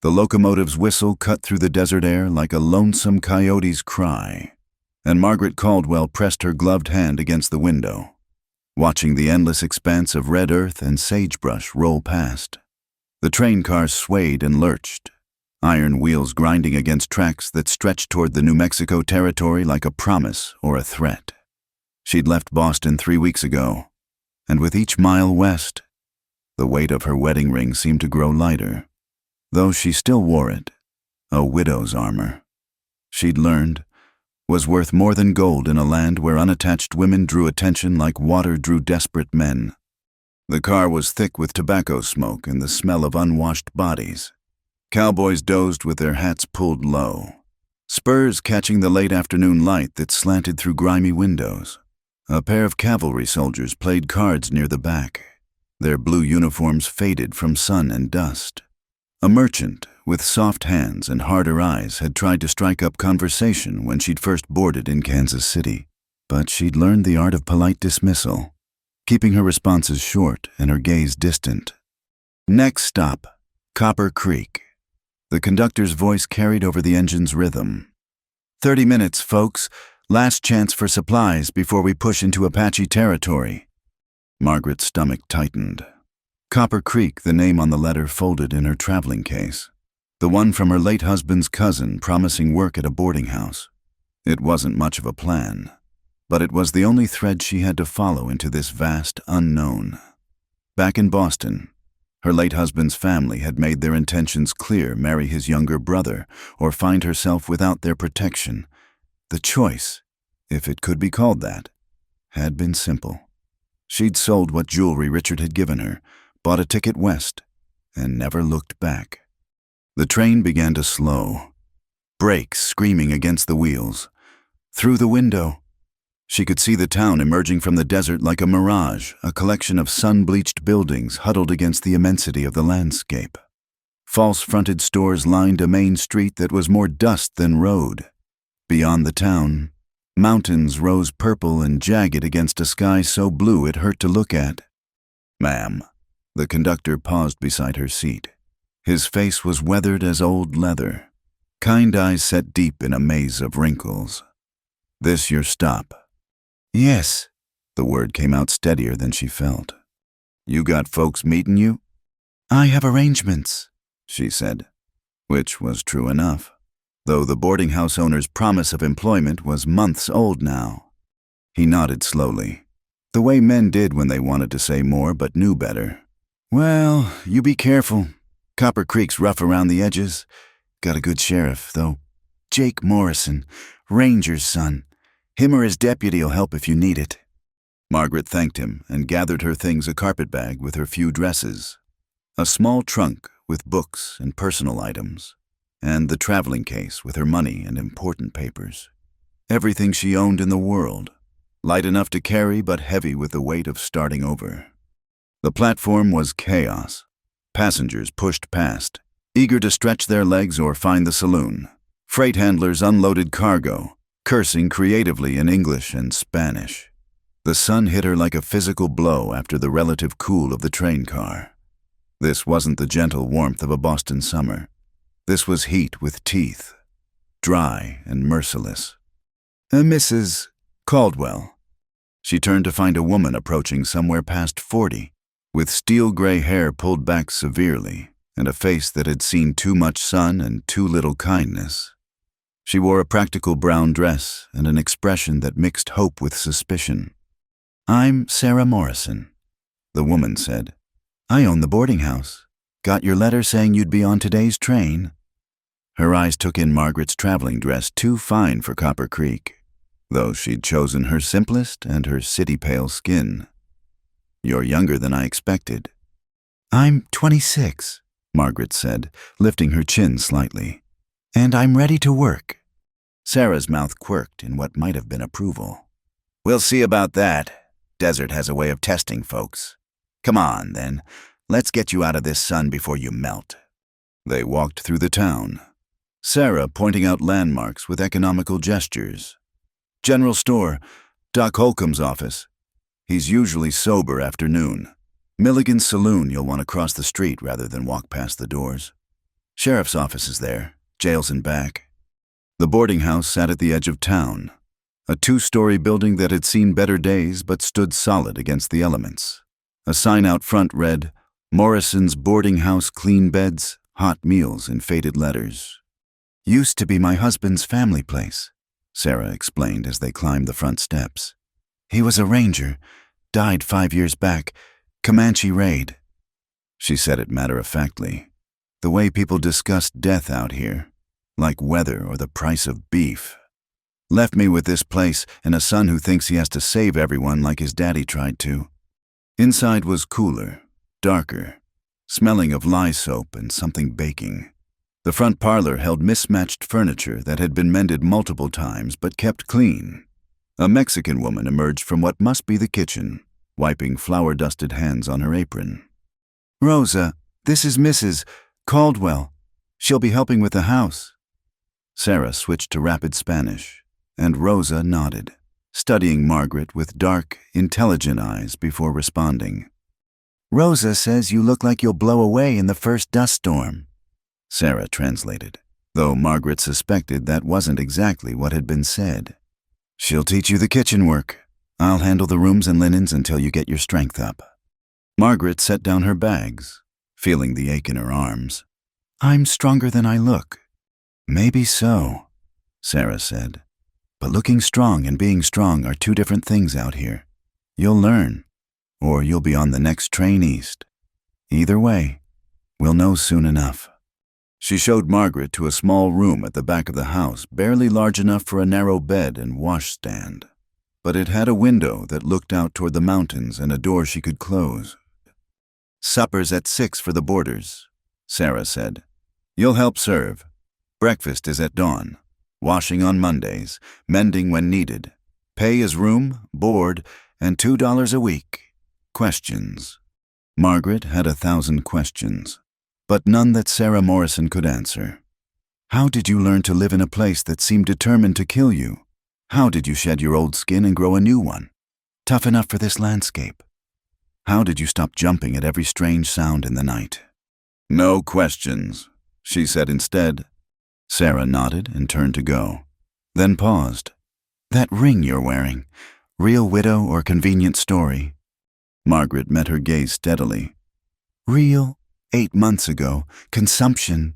The locomotive's whistle cut through the desert air like a lonesome coyote's cry, and Margaret Caldwell pressed her gloved hand against the window, watching the endless expanse of red earth and sagebrush roll past. The train cars swayed and lurched, iron wheels grinding against tracks that stretched toward the New Mexico territory like a promise or a threat. She'd left Boston 3 weeks ago, and with each mile west, the weight of her wedding ring seemed to grow lighter, though she still wore it, a widow's armor. She'd learned was worth more than gold in a land where unattached women drew attention like water drew desperate men. The car was thick with tobacco smoke and the smell of unwashed bodies. Cowboys dozed with their hats pulled low, spurs catching the late afternoon light that slanted through grimy windows. A pair of cavalry soldiers played cards near the back, their blue uniforms faded from sun and dust. A merchant with soft hands and harder eyes had tried to strike up conversation when she'd first boarded in Kansas City, but she'd learned the art of polite dismissal, keeping her responses short and her gaze distant. Next stop, Copper Creek. The conductor's voice carried over the engine's rhythm. 30 minutes, folks. Last chance for supplies before we push into Apache territory. Margaret's stomach tightened. Copper Creek, the name on the letter folded in her traveling case. The one from her late husband's cousin promising work at a boarding house. It wasn't much of a plan, but it was the only thread she had to follow into this vast unknown. Back in Boston, her late husband's family had made their intentions clear: marry his younger brother or find herself without their protection. The choice, if it could be called that, had been simple. She'd sold what jewelry Richard had given her, bought a ticket west, and never looked back. The train began to slow, brakes screaming against the wheels. Through the window, she could see the town emerging from the desert like a mirage, a collection of sun-bleached buildings huddled against the immensity of the landscape. False-fronted stores lined a main street that was more dust than road. Beyond the town, mountains rose purple and jagged against a sky so blue it hurt to look at. "Ma'am." The conductor paused beside her seat. His face was weathered as old leather, kind eyes set deep in a maze of wrinkles. "This your stop?" "Yes." The word came out steadier than she felt. "You got folks meeting you?" "I have arrangements," she said, which was true enough, though the boarding house owner's promise of employment was months old now. He nodded slowly, the way men did when they wanted to say more but knew better. "Well, you be careful. Copper Creek's rough around the edges. Got a good sheriff, though. Jake Morrison, Ranger's son. Him or his deputy'll help if you need it." Margaret thanked him and gathered her things, a carpet bag with her few dresses, a small trunk with books and personal items, and the traveling case with her money and important papers. Everything she owned in the world, light enough to carry but heavy with the weight of starting over. The platform was chaos. Passengers pushed past, eager to stretch their legs or find the saloon. Freight handlers unloaded cargo, cursing creatively in English and Spanish. The sun hit her like a physical blow after the relative cool of the train car. This wasn't the gentle warmth of a Boston summer. This was heat with teeth, dry and merciless. Mrs. Caldwell." She turned to find a woman approaching somewhere past 40, with steel-gray hair pulled back severely and a face that had seen too much sun and too little kindness. She wore a practical brown dress and an expression that mixed hope with suspicion. "I'm Sarah Morrison," the woman said. "I own the boarding house. Got your letter saying you'd be on today's train." Her eyes took in Margaret's traveling dress, too fine for Copper Creek, though she'd chosen her simplest and her city-pale skin. "You're younger than I expected." "I'm 26, Margaret said, lifting her chin slightly. "And I'm ready to work." Sarah's mouth quirked in what might have been approval. "We'll see about that. Desert has a way of testing folks. Come on, then. Let's get you out of this sun before you melt." They walked through the town, Sarah pointing out landmarks with economical gestures. "General store, Doc Holcomb's office. He's usually sober after noon. Milligan's saloon, you'll want to cross the street rather than walk past the doors." Sheriff's office is there, jail's in back. The boarding house sat at the edge of town, a 2-story building that had seen better days but stood solid against the elements. A sign out front read, "Morrison's Boarding House Clean Beds, Hot Meals," in faded letters. "Used to be my husband's family place," Sarah explained as they climbed the front steps. "He was a ranger, died 5 years back, Comanche raid." She said it matter-of-factly, the way people discussed death out here, like weather or the price of beef. "Left me with this place and a son who thinks he has to save everyone like his daddy tried to." Inside was cooler, darker, smelling of lye soap and something baking. The front parlor held mismatched furniture that had been mended multiple times but kept clean. A Mexican woman emerged from what must be the kitchen, wiping flour-dusted hands on her apron. "Rosa, this is Mrs. Caldwell. She'll be helping with the house." Sarah switched to rapid Spanish, and Rosa nodded, studying Margaret with dark, intelligent eyes before responding. "Rosa says you look like you'll blow away in the first dust storm," Sarah translated, though Margaret suspected that wasn't exactly what had been said. "She'll teach you the kitchen work. I'll handle the rooms and linens until you get your strength up." Margaret set down her bags, feeling the ache in her arms. "I'm stronger than I look." "Maybe so," Sarah said. "But looking strong and being strong are two different things out here. You'll learn, or you'll be on the next train east. Either way, we'll know soon enough." She showed Margaret to a small room at the back of the house, barely large enough for a narrow bed and washstand. But it had a window that looked out toward the mountains and a door she could close. "Supper's at 6 for the boarders," Sarah said. "You'll help serve. Breakfast is at dawn. Washing on Mondays, mending when needed. Pay is room, board, and $2 a week. Questions?" Margaret had 1,000 questions, but none that Sarah Morrison could answer. How did you learn to live in a place that seemed determined to kill you? How did you shed your old skin and grow a new one, tough enough for this landscape? How did you stop jumping at every strange sound in the night? "No questions," she said instead. Sarah nodded and turned to go, then paused. "That ring you're wearing, real widow or convenient story?" Margaret met her gaze steadily. "Real, 8 months ago, consumption."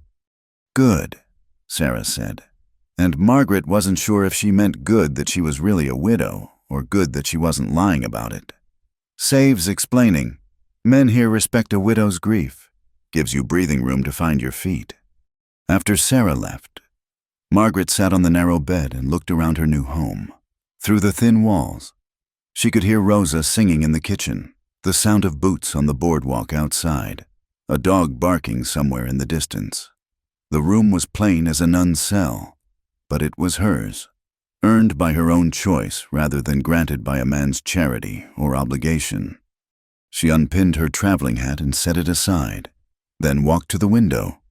"Good," Sarah said. And Margaret wasn't sure if she meant good that she was really a widow or good that she wasn't lying about it. Saves explaining, "Men here respect a widow's grief. Gives you breathing room to find your feet." After Sarah left, Margaret sat on the narrow bed and looked around her new home. Through the thin walls, she could hear Rosa singing in the kitchen, the sound of boots on the boardwalk outside, a dog barking somewhere in the distance. The room was plain as a nun's cell, but it was hers, earned by her own choice rather than granted by a man's charity or obligation. She unpinned her traveling hat and set it aside, then walked to the window.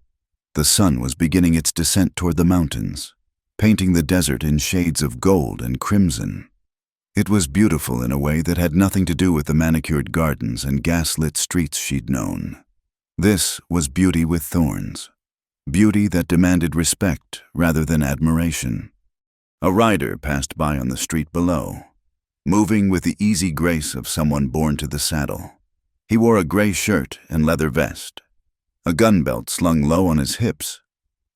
The sun was beginning its descent toward the mountains, painting the desert in shades of gold and crimson. It was beautiful in a way that had nothing to do with the manicured gardens and gas-lit streets she'd known. This was beauty with thorns, beauty that demanded respect rather than admiration. A rider passed by on the street below, moving with the easy grace of someone born to the saddle. He wore a gray shirt and leather vest, a gun belt slung low on his hips,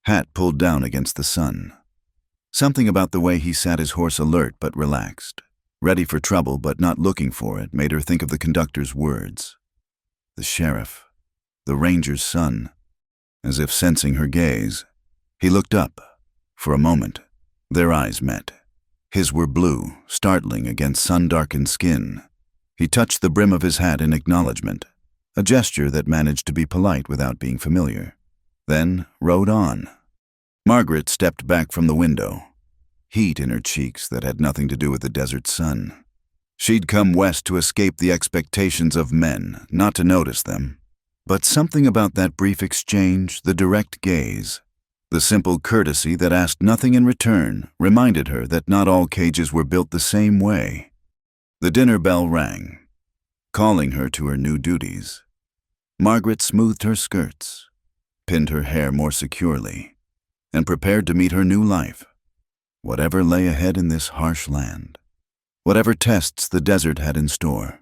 hat pulled down against the sun. Something about the way he sat his horse alert but relaxed, ready for trouble but not looking for it, made her think of the conductor's words. The sheriff, the ranger's son. As if sensing her gaze, he looked up. For a moment, their eyes met. His were blue, startling against sun-darkened skin. He touched the brim of his hat in acknowledgement, a gesture that managed to be polite without being familiar, then rode on. Margaret stepped back from the window, heat in her cheeks that had nothing to do with the desert sun. She'd come west to escape the expectations of men, not to notice them. But something about that brief exchange, the direct gaze, the simple courtesy that asked nothing in return, reminded her that not all cages were built the same way. The dinner bell rang, calling her to her new duties. Margaret smoothed her skirts, pinned her hair more securely, and prepared to meet her new life, whatever lay ahead in this harsh land, whatever tests the desert had in store.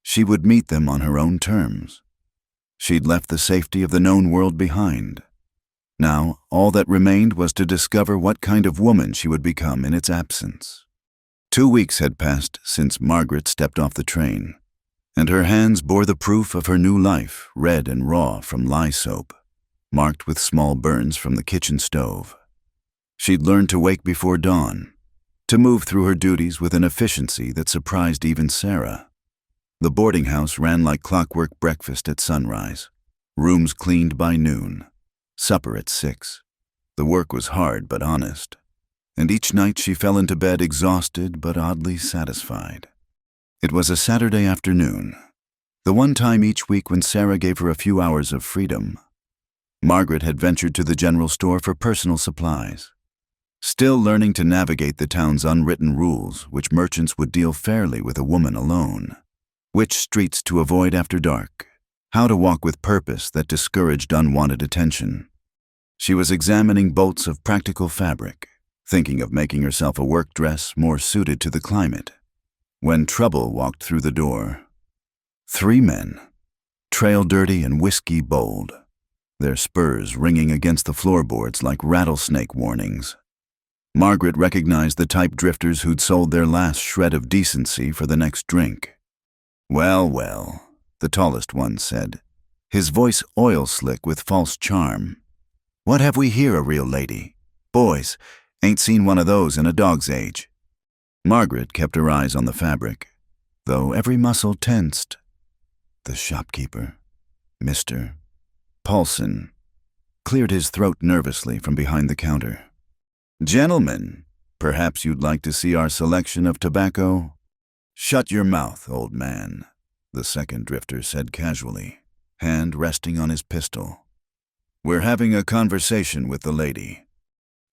She would meet them on her own terms. She'd left the safety of the known world behind. Now, all that remained was to discover what kind of woman she would become in its absence. 2 weeks had passed since Margaret stepped off the train, and her hands bore the proof of her new life, red and raw from lye soap, marked with small burns from the kitchen stove. She'd learned to wake before dawn, to move through her duties with an efficiency that surprised even Sarah. The boarding house ran like clockwork: breakfast at sunrise, rooms cleaned by noon, supper at 6. The work was hard but honest, and each night she fell into bed exhausted but oddly satisfied. It was a Saturday afternoon, the one time each week when Sarah gave her a few hours of freedom. Margaret had ventured to the general store for personal supplies, still learning to navigate the town's unwritten rules, which merchants would deal fairly with a woman alone, which streets to avoid after dark, how to walk with purpose that discouraged unwanted attention. She was examining bolts of practical fabric, thinking of making herself a work dress more suited to the climate, when trouble walked through the door. 3 men, trail dirty and whiskey bold, their spurs ringing against the floorboards like rattlesnake warnings. Margaret recognized the type drifters who'd sold their last shred of decency for the next drink. "Well, well," the tallest one said, his voice oil-slick with false charm. "What have we here, a real lady? Boys, ain't seen one of those in a dog's age." Margaret kept her eyes on the fabric, though every muscle tensed. The shopkeeper, Mr. Paulson, cleared his throat nervously from behind the counter. "Gentlemen, perhaps you'd like to see our selection of tobacco?" "Shut your mouth, old man," the second drifter said casually, hand resting on his pistol. "We're having a conversation with the lady."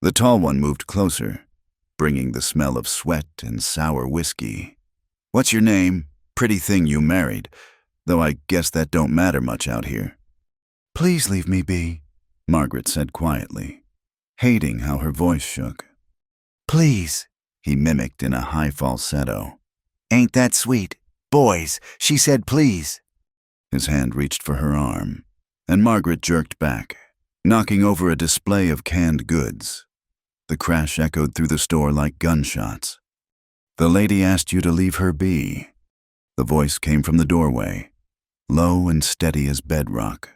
The tall one moved closer, bringing the smell of sweat and sour whiskey. "What's your name? Pretty thing you married, though I guess that don't matter much out here." "Please leave me be," Margaret said quietly, hating how her voice shook. "Please," he mimicked in a high falsetto. "Ain't that sweet? Boys, she said please." His hand reached for her arm, and Margaret jerked back, knocking over a display of canned goods. The crash echoed through the store like gunshots. "The lady asked you to leave her be." The voice came from the doorway, low and steady as bedrock.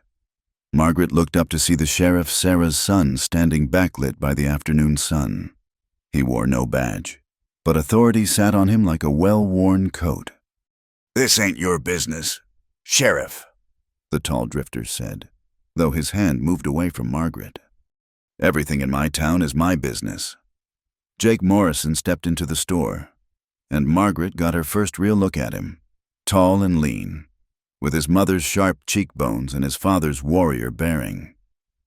Margaret looked up to see the sheriff, Sarah's son, standing backlit by the afternoon sun. He wore no badge, but authority sat on him like a well-worn coat. "This ain't your business, Sheriff," the tall drifter said, though his hand moved away from Margaret. "Everything in my town is my business." Jake Morrison stepped into the store, and Margaret got her first real look at him, tall and lean, with his mother's sharp cheekbones and his father's warrior bearing.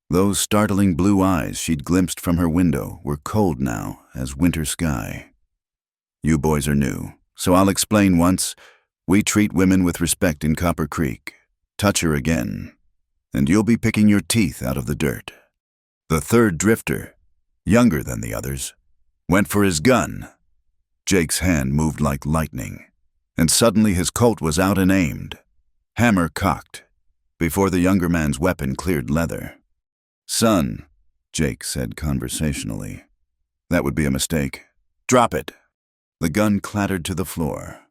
Those startling blue eyes she'd glimpsed from her window were cold now as winter sky. "You boys are new, so I'll explain once. We treat women with respect in Copper Creek. Touch her again, and you'll be picking your teeth out of the dirt." The third drifter, younger than the others, went for his gun. Jake's hand moved like lightning, and suddenly his Colt was out and aimed, hammer cocked, before the younger man's weapon cleared leather. "Son," Jake said conversationally, "that would be a mistake. Drop it." The gun clattered to the floor.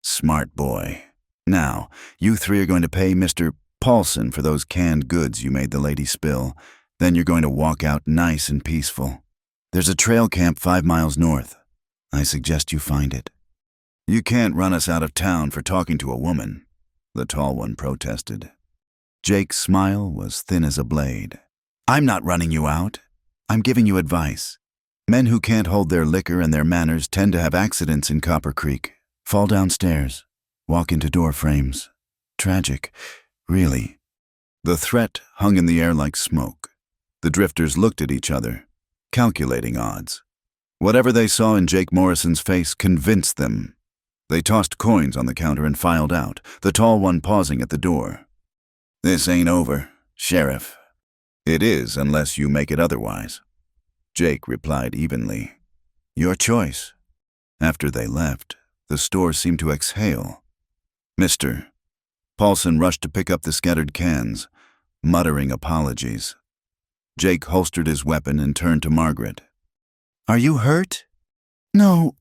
"Smart boy. Now, you 3 are going to pay Mr. Paulson for those canned goods you made the lady spill. Then you're going to walk out nice and peaceful. There's a trail camp 5 miles north. I suggest you find it." "You can't run us out of town for talking to a woman," the tall one protested. Jake's smile was thin as a blade. "I'm not running you out. I'm giving you advice. Men who can't hold their liquor and their manners tend to have accidents in Copper Creek. Fall downstairs, walk into door frames. Tragic, really." The threat hung in the air like smoke. The drifters looked at each other, calculating odds. Whatever they saw in Jake Morrison's face convinced them. They tossed coins on the counter and filed out, the tall one pausing at the door. "This ain't over, Sheriff." It is unless you make it otherwise. Jake replied evenly. Your choice. After they left, the store seemed to exhale. Mister. Paulson rushed to pick up the scattered cans, muttering apologies. Jake holstered his weapon and turned to Margaret. Are you hurt? No,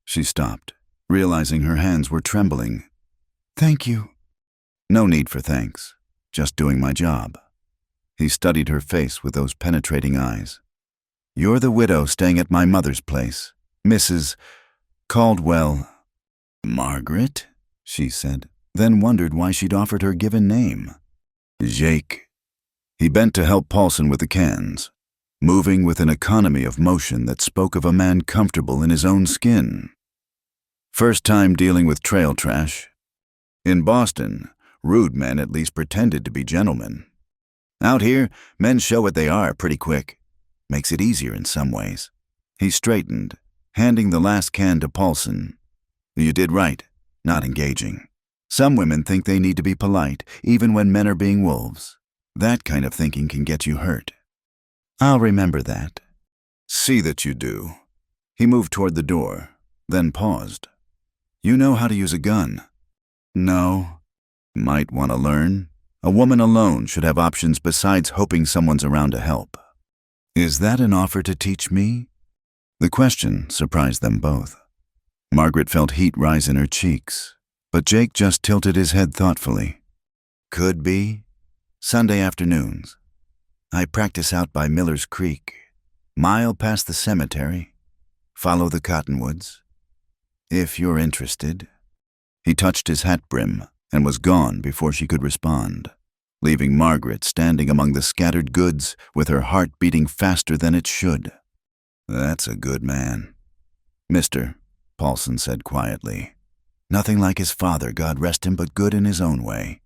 She stopped, realizing her hands were trembling. Thank you. No need for thanks. Just doing my job. He studied her face with those penetrating eyes. You're the widow staying at my mother's place, Mrs. Caldwell. Margaret, she said, then wondered why she'd offered her given name. Jake. He bent to help Paulson with the cans, moving with an economy of motion that spoke of a man comfortable in his own skin. First time dealing with trail trash. In Boston, rude men at least pretended to be gentlemen. Out here, men show what they are pretty quick. Makes it easier in some ways. He straightened, handing the last can to Paulson. You did right, not engaging. Some women think they need to be polite, even when men are being wolves. That kind of thinking can get you hurt. I'll remember that. See that you do. He moved toward the door, then paused. You know how to use a gun? No. Might want to learn. A woman alone should have options besides hoping someone's around to help. Is that an offer to teach me? The question surprised them both. Margaret felt heat rise in her cheeks, but Jake just tilted his head thoughtfully. Could be. Sunday afternoons. I practice out by Miller's Creek, mile past the cemetery. Follow the cottonwoods. If you're interested. He touched his hat brim and was gone before she could respond, leaving Margaret standing among the scattered goods with her heart beating faster than it should. That's a good man. Mister, Paulson said quietly. Nothing like his father, God rest him, but good in his own way.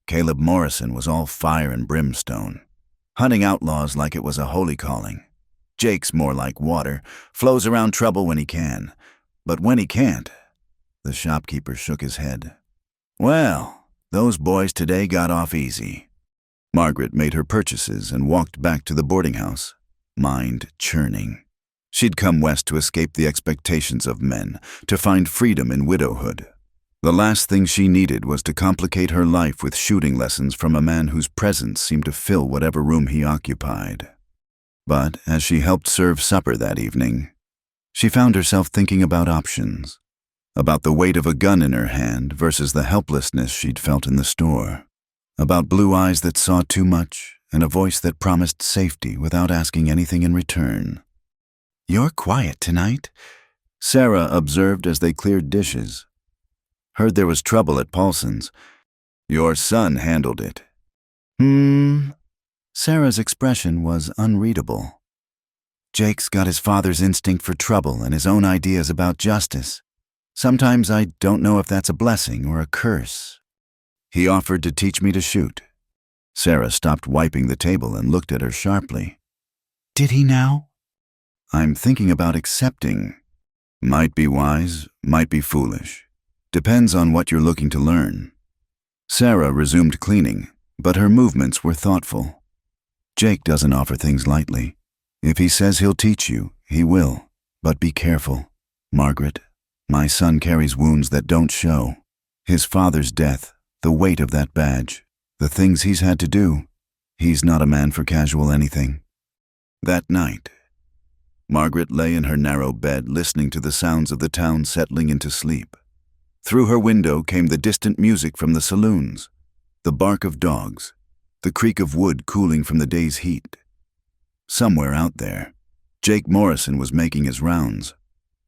Caleb Morrison was all fire and brimstone, hunting outlaws like it was a holy calling. Jake's more like water, flows around trouble when he can, but when he can't. The shopkeeper shook his head. Well, those boys today got off easy. Margaret made her purchases and walked back to the boarding house, mind churning. She'd come west to escape the expectations of men, to find freedom in widowhood. The last thing she needed was to complicate her life with shooting lessons from a man whose presence seemed to fill whatever room he occupied. But as she helped serve supper that evening, she found herself thinking about options, about the weight of a gun in her hand versus the helplessness she'd felt in the store, about blue eyes that saw too much and a voice that promised safety without asking anything in return. You're quiet tonight, Sarah observed as they cleared dishes. Heard there was trouble at Paulson's. Your son handled it. Sarah's expression was unreadable. Jake's got his father's instinct for trouble and his own ideas about justice. Sometimes I don't know if that's a blessing or a curse. He offered to teach me to shoot. Sarah stopped wiping the table and looked at her sharply. Did he now? I'm thinking about accepting. Might be wise, might be foolish. Depends on what you're looking to learn. Sarah resumed cleaning, but her movements were thoughtful. Jake doesn't offer things lightly. If he says he'll teach you, he will. But be careful, Margaret. My son carries wounds that don't show. His father's death, the weight of that badge, the things he's had to do. He's not a man for casual anything. That night, Margaret lay in her narrow bed listening to the sounds of the town settling into sleep. Through her window came the distant music from the saloons, the bark of dogs, the creak of wood cooling from the day's heat. Somewhere out there, Jake Morrison was making his rounds,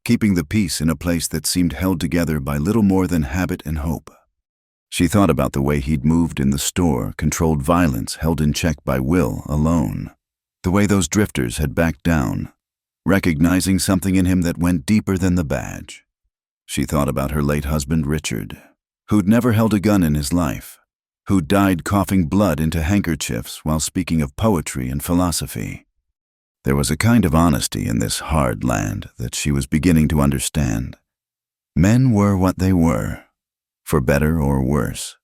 keeping the peace in a place that seemed held together by little more than habit and hope. She thought about the way he'd moved in the store, controlled violence held in check by will alone, the way those drifters had backed down, recognizing something in him that went deeper than the badge. She thought about her late husband, Richard, who'd never held a gun in his life, who died coughing blood into handkerchiefs while speaking of poetry and philosophy. There was a kind of honesty in this hard land that she was beginning to understand. Men were what they were, for better or worse.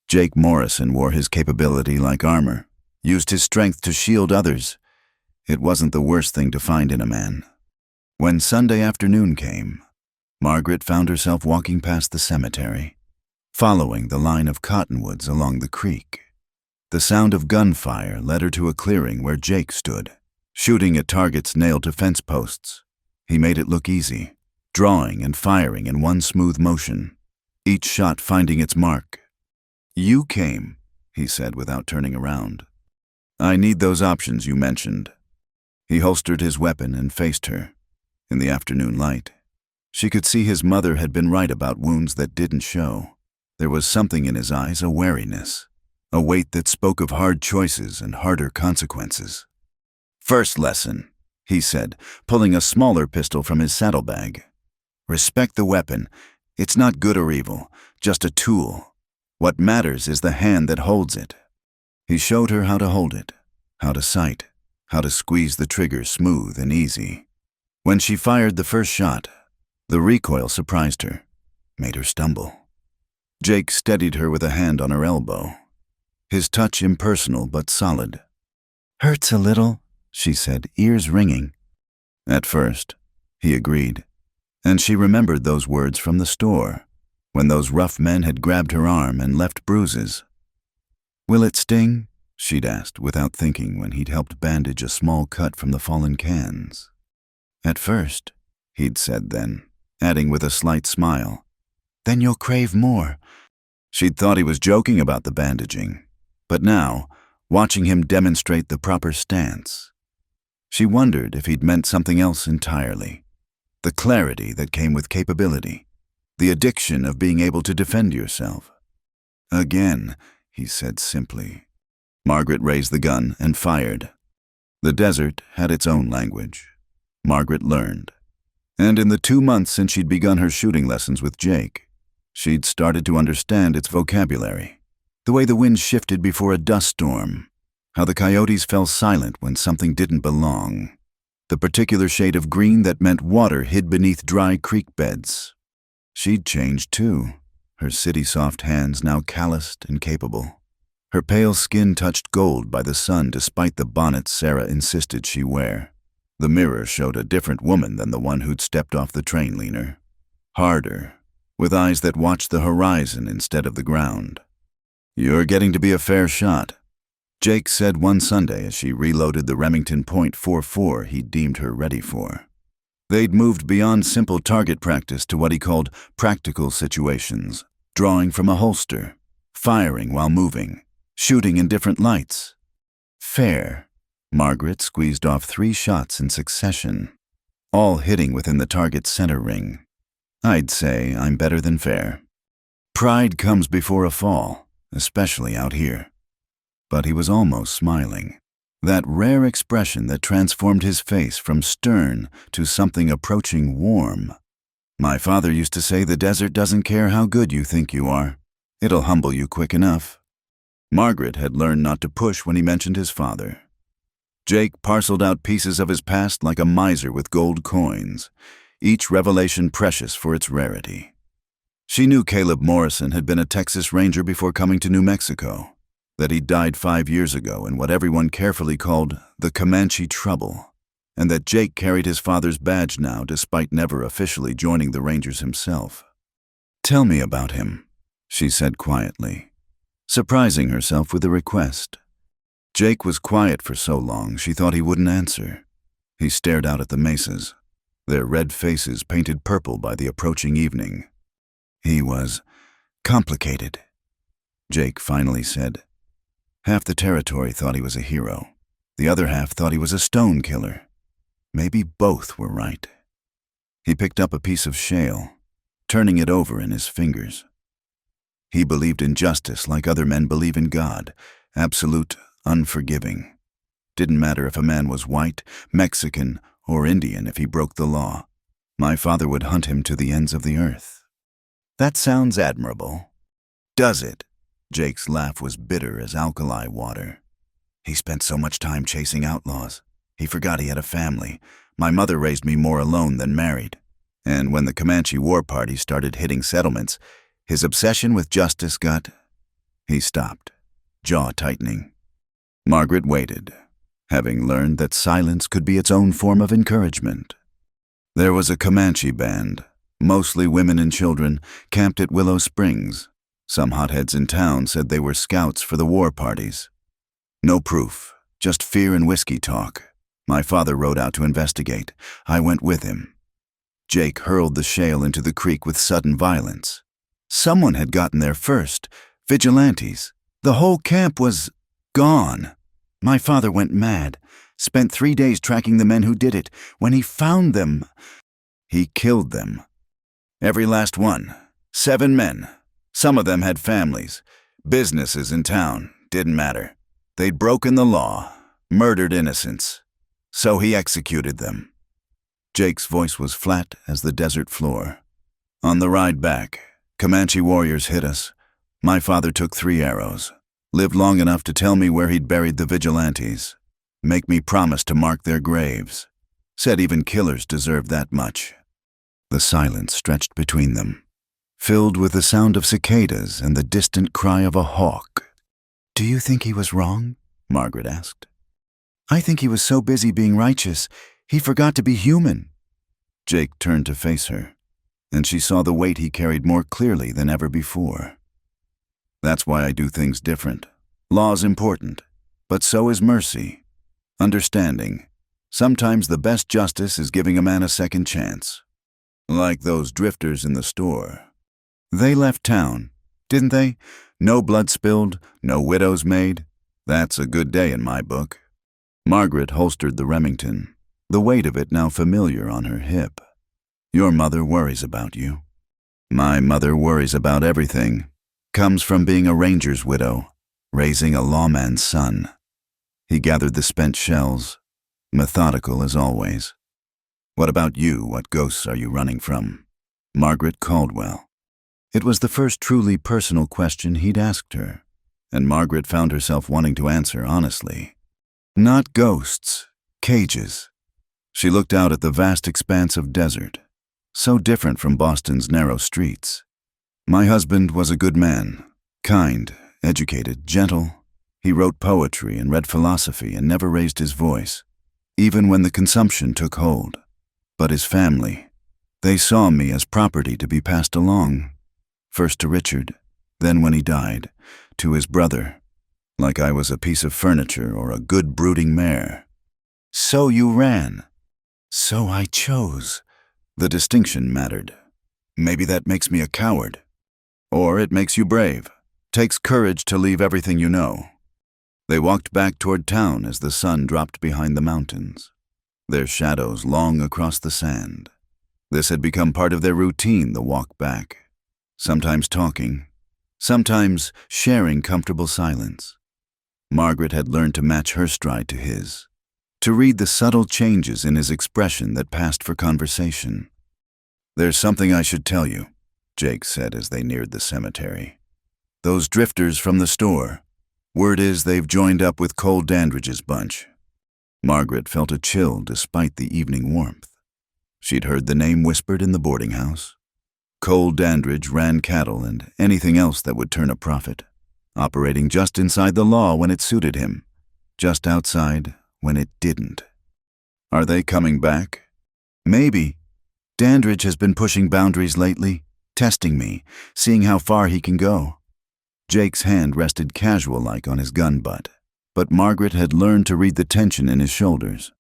Jake Morrison wore his capability like armor, used his strength to shield others. It wasn't the worst thing to find in a man. When Sunday afternoon came, Margaret found herself walking past the cemetery, following the line of cottonwoods along the creek. The sound of gunfire led her to a clearing where Jake stood, shooting at targets nailed to fence posts. He made it look easy, drawing and firing in one smooth motion, each shot finding its mark. "You came," he said without turning around. "I need those options you mentioned." He holstered his weapon and faced her. In the afternoon light, she could see his mother had been right about wounds that didn't show. There was something in his eyes, a wariness, a weight that spoke of hard choices and harder consequences. "First lesson," he said, pulling a smaller pistol from his saddlebag. "Respect the weapon. It's not good or evil, just a tool. What matters is the hand that holds it." He showed her how to hold it, how to sight, how to squeeze the trigger smooth and easy. When she fired the first shot, the recoil surprised her, made her stumble. Jake steadied her with a hand on her elbow, his touch impersonal but solid. "Hurts a little," she said, ears ringing. At first, he agreed, and she remembered those words from the store, when those rough men had grabbed her arm and left bruises. "Will it sting?" she'd asked without thinking when he'd helped bandage a small cut from the fallen cans. "At first," he'd said then, adding with a slight smile, "then you'll crave more." She'd thought he was joking about the bandaging, but now, watching him demonstrate the proper stance, she wondered if he'd meant something else entirely. The clarity that came with capability, the addiction of being able to defend yourself. "Again," he said simply. Margaret raised the gun and fired. The desert had its own language. Margaret learned. And in the 2 months since she'd begun her shooting lessons with Jake, she'd started to understand its vocabulary. The way the wind shifted before a dust storm, how the coyotes fell silent when something didn't belong, the particular shade of green that meant water hid beneath dry creek beds. She'd changed too, her city-soft hands now calloused and capable. Her pale skin touched gold by the sun despite the bonnet Sarah insisted she wear. The mirror showed a different woman than the one who'd stepped off the train leaner. Harder, with eyes that watched the horizon instead of the ground. "You're getting to be a fair shot," Jake said one Sunday as she reloaded the Remington .44 he deemed her ready for. They'd moved beyond simple target practice to what he called practical situations, drawing from a holster, firing while moving, shooting in different lights. Fair. Margaret squeezed off 3 shots in succession, all hitting within the target's center ring. "I'd say I'm better than fair. Pride comes before a fall, especially out here." But he was almost smiling. That rare expression that transformed his face from stern to something approaching warm. "My father used to say the desert doesn't care how good you think you are. It'll humble you quick enough." Margaret had learned not to push when he mentioned his father. Jake parceled out pieces of his past like a miser with gold coins, each revelation precious for its rarity. She knew Caleb Morrison had been a Texas Ranger before coming to New Mexico, that he'd died 5 years ago in what everyone carefully called the Comanche Trouble, and that Jake carried his father's badge now despite never officially joining the Rangers himself. "Tell me about him," she said quietly, surprising herself with a request. Jake was quiet for so long she thought he wouldn't answer. He stared out at the mesas, their red faces painted purple by the approaching evening. "He was complicated," Jake finally said. "Half the territory thought he was a hero. The other half thought he was a stone killer. Maybe both were right." He picked up a piece of shale, turning it over in his fingers. He believed in justice like other men believe in God, absolute, unforgiving. Didn't matter if a man was white, Mexican, or Indian if he broke the law. My father would hunt him to the ends of the earth. "That sounds admirable." "Does it?" Jake's laugh was bitter as alkali water. "He spent so much time chasing outlaws. He forgot he had a family. My mother raised me more alone than married. And when the Comanche War Party started hitting settlements, his obsession with justice got—" He stopped, jaw tightening. Margaret waited, having learned that silence could be its own form of encouragement. There was a Comanche band, mostly women and children, camped at Willow Springs. Some hotheads in town said they were scouts for the war parties. No proof, just fear and whiskey talk. My father rode out to investigate. I went with him. Jake hurled the shale into the creek with sudden violence. Someone had gotten there first. Vigilantes. The whole camp was gone. My father went mad. Spent 3 days tracking the men who did it. When he found them, he killed them. Every last one. 7 men. Some of them had families. Businesses in town. Didn't matter. They'd broken the law. Murdered innocents. So he executed them. Jake's voice was flat as the desert floor. On the ride back, Comanche warriors hit us. My father took 3 arrows. Lived long enough to tell me where he'd buried the vigilantes. Make me promise to mark their graves. Said even killers deserved that much. The silence stretched between them, filled with the sound of cicadas and the distant cry of a hawk. "Do you think he was wrong?" Margaret asked. "I think he was so busy being righteous, he forgot to be human." Jake turned to face her, and she saw the weight he carried more clearly than ever before. "That's why I do things different. Law's important, but so is mercy. Understanding. Sometimes the best justice is giving a man a second chance. Like those drifters in the store. They left town, didn't they? No blood spilled, no widows made. That's a good day in my book." Margaret holstered the Remington, the weight of it now familiar on her hip. "Your mother worries about you." "My mother worries about everything. Comes from being a ranger's widow, raising a lawman's son." He gathered the spent shells, methodical as always. "What about you? What ghosts are you running from?" Margaret Caldwell. It was the first truly personal question he'd asked her, and Margaret found herself wanting to answer honestly. Not ghosts, cages. She looked out at the vast expanse of desert, so different from Boston's narrow streets. "My husband was a good man, kind, educated, gentle. He wrote poetry and read philosophy and never raised his voice, even when the consumption took hold. But his family, they saw me as property to be passed along. First to Richard, then when he died, to his brother, like I was a piece of furniture or a good brooding mare. So you ran. So I chose." The distinction mattered. "Maybe that makes me a coward. Or it makes you brave. Takes courage to leave everything you know." They walked back toward town as the sun dropped behind the mountains, their shadows long across the sand. This had become part of their routine, the walk back. Sometimes talking, sometimes sharing comfortable silence. Margaret had learned to match her stride to his, to read the subtle changes in his expression that passed for conversation. "There's something I should tell you," Jake said as they neared the cemetery. "Those drifters from the store, word is they've joined up with Cole Dandridge's bunch." Margaret felt a chill despite the evening warmth. She'd heard the name whispered in the boarding house. Cole Dandridge ran cattle and anything else that would turn a profit, operating just inside the law when it suited him, just outside when it didn't. "Are they coming back?" "Maybe. Dandridge has been pushing boundaries lately, testing me, seeing how far he can go." Jake's hand rested casual-like on his gun butt, but Margaret had learned to read the tension in his shoulders.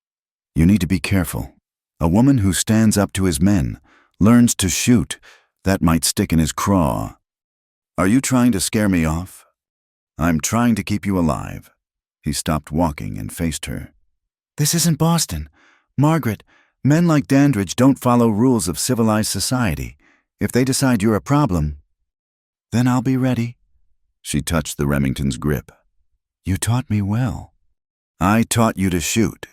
"You need to be careful. A woman who stands up to his men, learns to shoot, that might stick in his craw." "Are you trying to scare me off?" "I'm trying to keep you alive." He stopped walking and faced her. "This isn't Boston. Margaret, men like Dandridge don't follow rules of civilized society. If they decide you're a problem, then I'll be ready." She touched the Remington's grip. "You taught me well." "I taught you to shoot.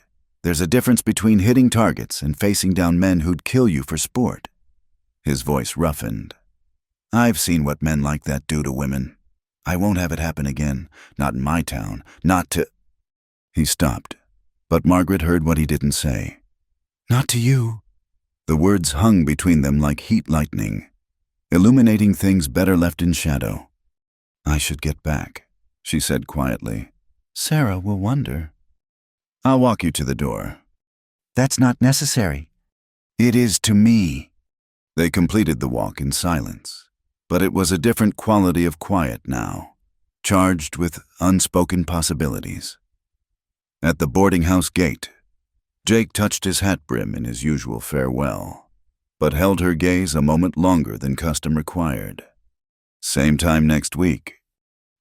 There's a difference between hitting targets and facing down men who'd kill you for sport." His voice roughened. "I've seen what men like that do to women. I won't have it happen again. Not in my town. Not to—" He stopped, but Margaret heard what he didn't say. "Not to you." The words hung between them like heat lightning, illuminating things better left in shadow. "I should get back," she said quietly. Sarah will wonder. I'll walk you to the door. That's not necessary. It is to me. They completed the walk in silence, but it was a different quality of quiet now, charged with unspoken possibilities. At the boarding house gate, Jake touched his hat brim in his usual farewell, but held her gaze a moment longer than custom required. Same time next week.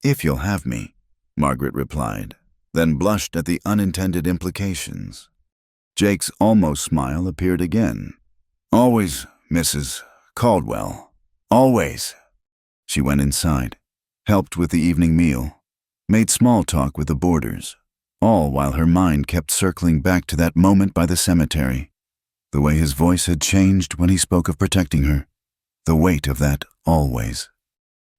If you'll have me, Margaret replied, then blushed at the unintended implications. Jake's almost smile appeared again. Always, Mrs. Caldwell. Always. She went inside, helped with the evening meal, made small talk with the boarders, all while her mind kept circling back to that moment by the cemetery. The way his voice had changed when he spoke of protecting her. The weight of that always.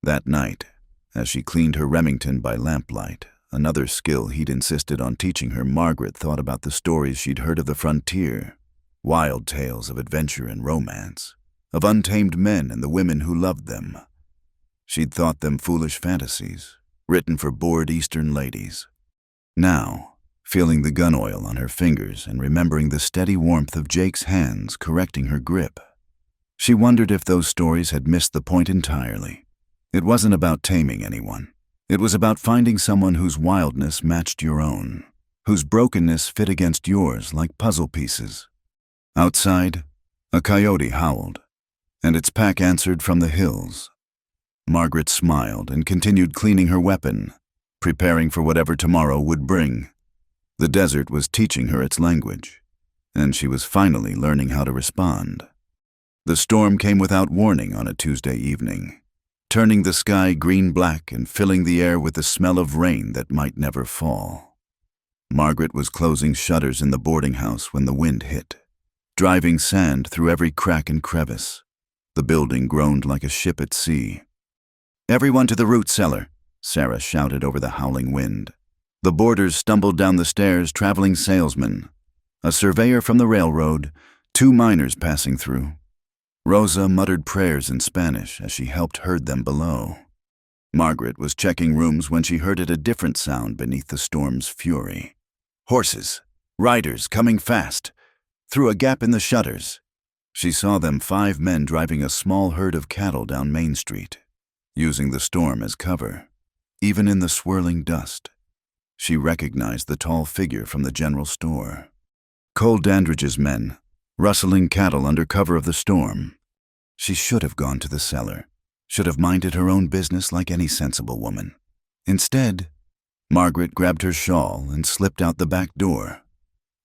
That night, as she cleaned her Remington by lamplight, another skill he'd insisted on teaching her, Margaret thought about the stories she'd heard of the frontier. Wild tales of adventure and romance, of untamed men and the women who loved them. She'd thought them foolish fantasies, written for bored Eastern ladies. Now, feeling the gun oil on her fingers and remembering the steady warmth of Jake's hands correcting her grip, she wondered if those stories had missed the point entirely. It wasn't about taming anyone. It was about finding someone whose wildness matched your own, whose brokenness fit against yours like puzzle pieces. Outside, a coyote howled, and its pack answered from the hills. Margaret smiled and continued cleaning her weapon, preparing for whatever tomorrow would bring. The desert was teaching her its language, and she was finally learning how to respond. The storm came without warning on a Tuesday evening, turning the sky green-black and filling the air with the smell of rain that might never fall. Margaret was closing shutters in the boarding house when the wind hit, driving sand through every crack and crevice. The building groaned like a ship at sea. "Everyone to the root cellar," Sarah shouted over the howling wind. The boarders stumbled down the stairs, traveling salesmen, a surveyor from the railroad, 2 miners passing through. Rosa muttered prayers in Spanish as she helped herd them below. Margaret was checking rooms when she heard a different sound beneath the storm's fury. Horses, riders coming fast. Through a gap in the shutters, she saw them 5 men driving a small herd of cattle down Main Street, using the storm as cover. Even in the swirling dust, she recognized the tall figure from the general store. Cole Dandridge's men, rustling cattle under cover of the storm. She should have gone to the cellar, should have minded her own business like any sensible woman. Instead, Margaret grabbed her shawl and slipped out the back door,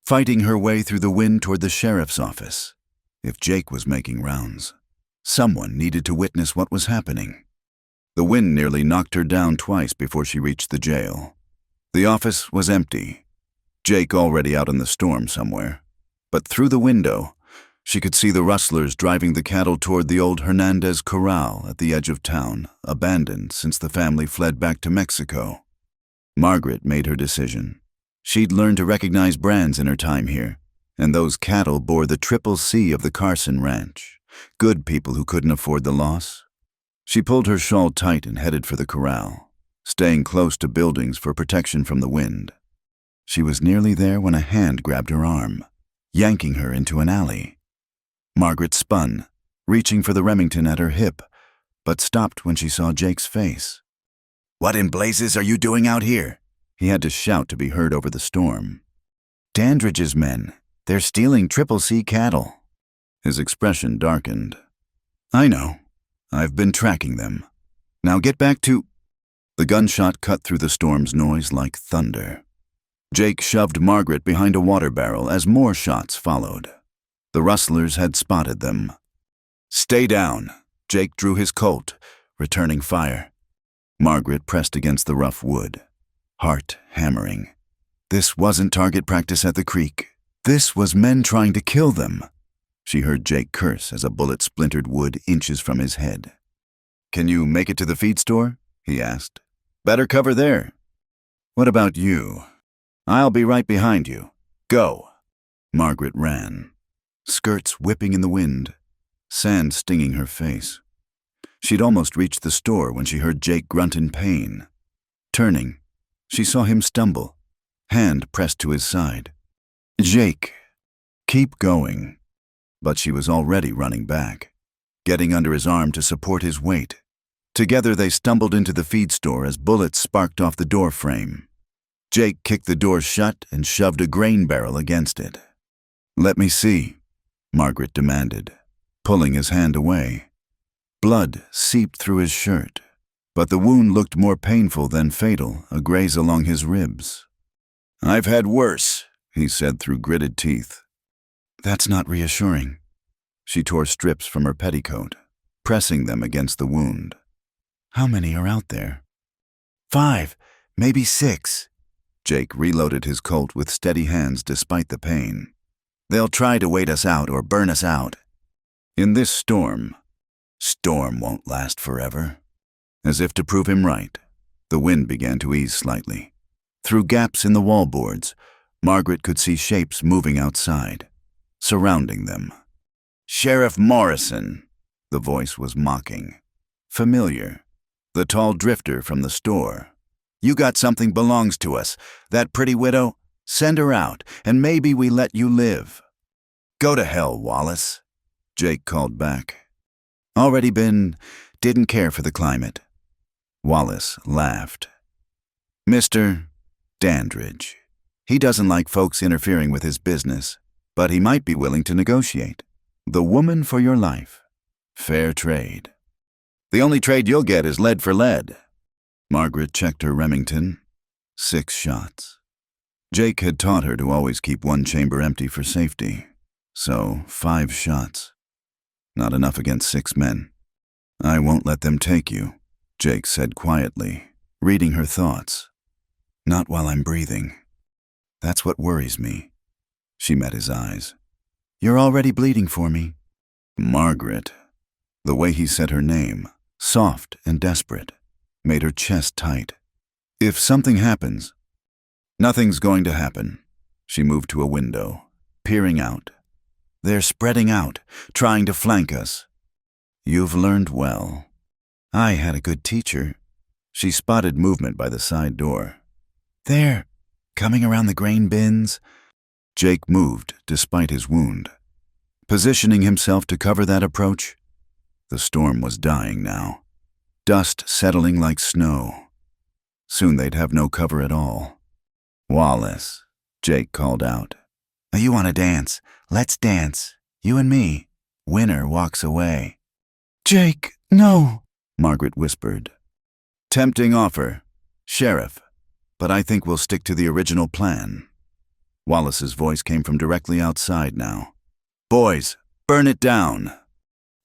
fighting her way through the wind toward the sheriff's office. If Jake was making rounds, someone needed to witness what was happening. The wind nearly knocked her down twice before she reached the jail. The office was empty, Jake already out in the storm somewhere. But through the window, she could see the rustlers driving the cattle toward the old Hernandez corral at the edge of town, abandoned since the family fled back to Mexico. Margaret made her decision. She'd learned to recognize brands in her time here, and those cattle bore the triple C of the Carson Ranch, good people who couldn't afford the loss. She pulled her shawl tight and headed for the corral, staying close to buildings for protection from the wind. She was nearly there when a hand grabbed her arm, yanking her into an alley. Margaret spun, reaching for the Remington at her hip, but stopped when she saw Jake's face. "What in blazes are you doing out here?" He had to shout to be heard over the storm. "Dandridge's men. They're stealing Triple C cattle." His expression darkened. "I know. I've been tracking them. Now get back to—" The gunshot cut through the storm's noise like thunder. Jake shoved Margaret behind a water barrel as more shots followed. The rustlers had spotted them. "Stay down." Jake drew his Colt, returning fire. Margaret pressed against the rough wood, heart hammering. This wasn't target practice at the creek. This was men trying to kill them. She heard Jake curse as a bullet splintered wood inches from his head. "Can you make it to the feed store?" he asked. "Better cover there." "What about you?" "I'll be right behind you. Go." Margaret ran, skirts whipping in the wind, sand stinging her face. She'd almost reached the store when she heard Jake grunt in pain. Turning, She saw him stumble, hand pressed to his side. "Jake, keep going." But she was already running back, getting under his arm to support his weight. Together they stumbled into the feed store as bullets sparked off the door frame. Jake kicked the door shut and shoved a grain barrel against it. "Let me see," Margaret demanded, pulling his hand away. Blood seeped through his shirt, but the wound looked more painful than fatal, a graze along his ribs. "I've had worse," he said through gritted teeth. "That's not reassuring." She tore strips from her petticoat, pressing them against the wound. "How many are out there?" "5, maybe 6. Jake reloaded his Colt with steady hands despite the pain. "They'll try to wait us out or burn us out. In this storm won't last forever." As if to prove him right, the wind began to ease slightly. Through gaps in the wallboards, Margaret could see shapes moving outside, surrounding them. "Sheriff Morrison," the voice was mocking. Familiar. The tall drifter from the store. "You got something belongs to us. That pretty widow? Send her out, and maybe we let you live." "Go to hell, Wallace," Jake called back. "Already been, didn't care for the climate." Wallace laughed. "Mr. Dandridge. He doesn't like folks interfering with his business, but he might be willing to negotiate. The woman for your life. Fair trade." "The only trade you'll get is lead for lead." Margaret checked her Remington. 6 shots. Jake had taught her to always keep one chamber empty for safety. So 5 shots. Not enough against 6 men. "I won't let them take you," Jake said quietly, reading her thoughts. "Not while I'm breathing. That's what worries me." She met his eyes. "You're already bleeding for me." "Margaret." The way he said her name, soft and desperate, made her chest tight. "If something happens..." "Nothing's going to happen." She moved to a window, peering out. "They're spreading out, trying to flank us." "You've learned well." "I had a good teacher." She spotted movement by the side door. "There, coming around the grain bins." Jake moved despite his wound, positioning himself to cover that approach. The storm was dying now, dust settling like snow. Soon they'd have no cover at all. "Wallace," Jake called out. "You want to dance? Let's dance. You and me. Winner walks away." "Jake, no," Margaret whispered. "Tempting offer, Sheriff, but I think we'll stick to the original plan." Wallace's voice came from directly outside now. "Boys, burn it down."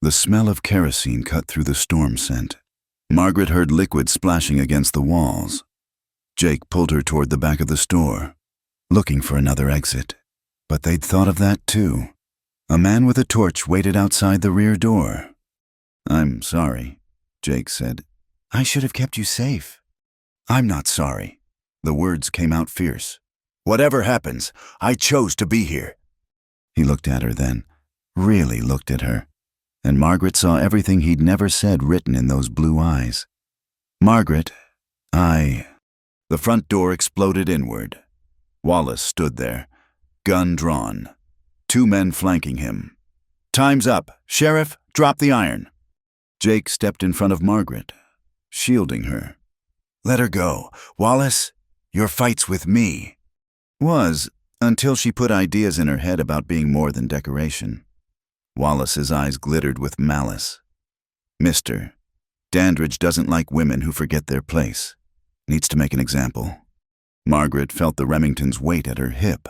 The smell of kerosene cut through the storm scent. Margaret heard liquid splashing against the walls. Jake pulled her toward the back of the store, looking for another exit. But they'd thought of that too. A man with a torch waited outside the rear door. "I'm sorry," Jake said. "I should have kept you safe." "I'm not sorry." The words came out fierce. "Whatever happens, I chose to be here." He looked at her then, really looked at her, and Margaret saw everything he'd never said written in those blue eyes. "Margaret, The front door exploded inward. Wallace stood there, gun drawn, 2 men flanking him. "Time's up. Sheriff, drop the iron." Jake stepped in front of Margaret, shielding her. "Let her go. Wallace, your fight's with me." Was, until she put ideas in her head about being more than decoration. Wallace's eyes glittered with malice. "Mr. Dandridge doesn't like women who forget their place. Needs to make an example." Margaret felt the Remington's weight at her hip.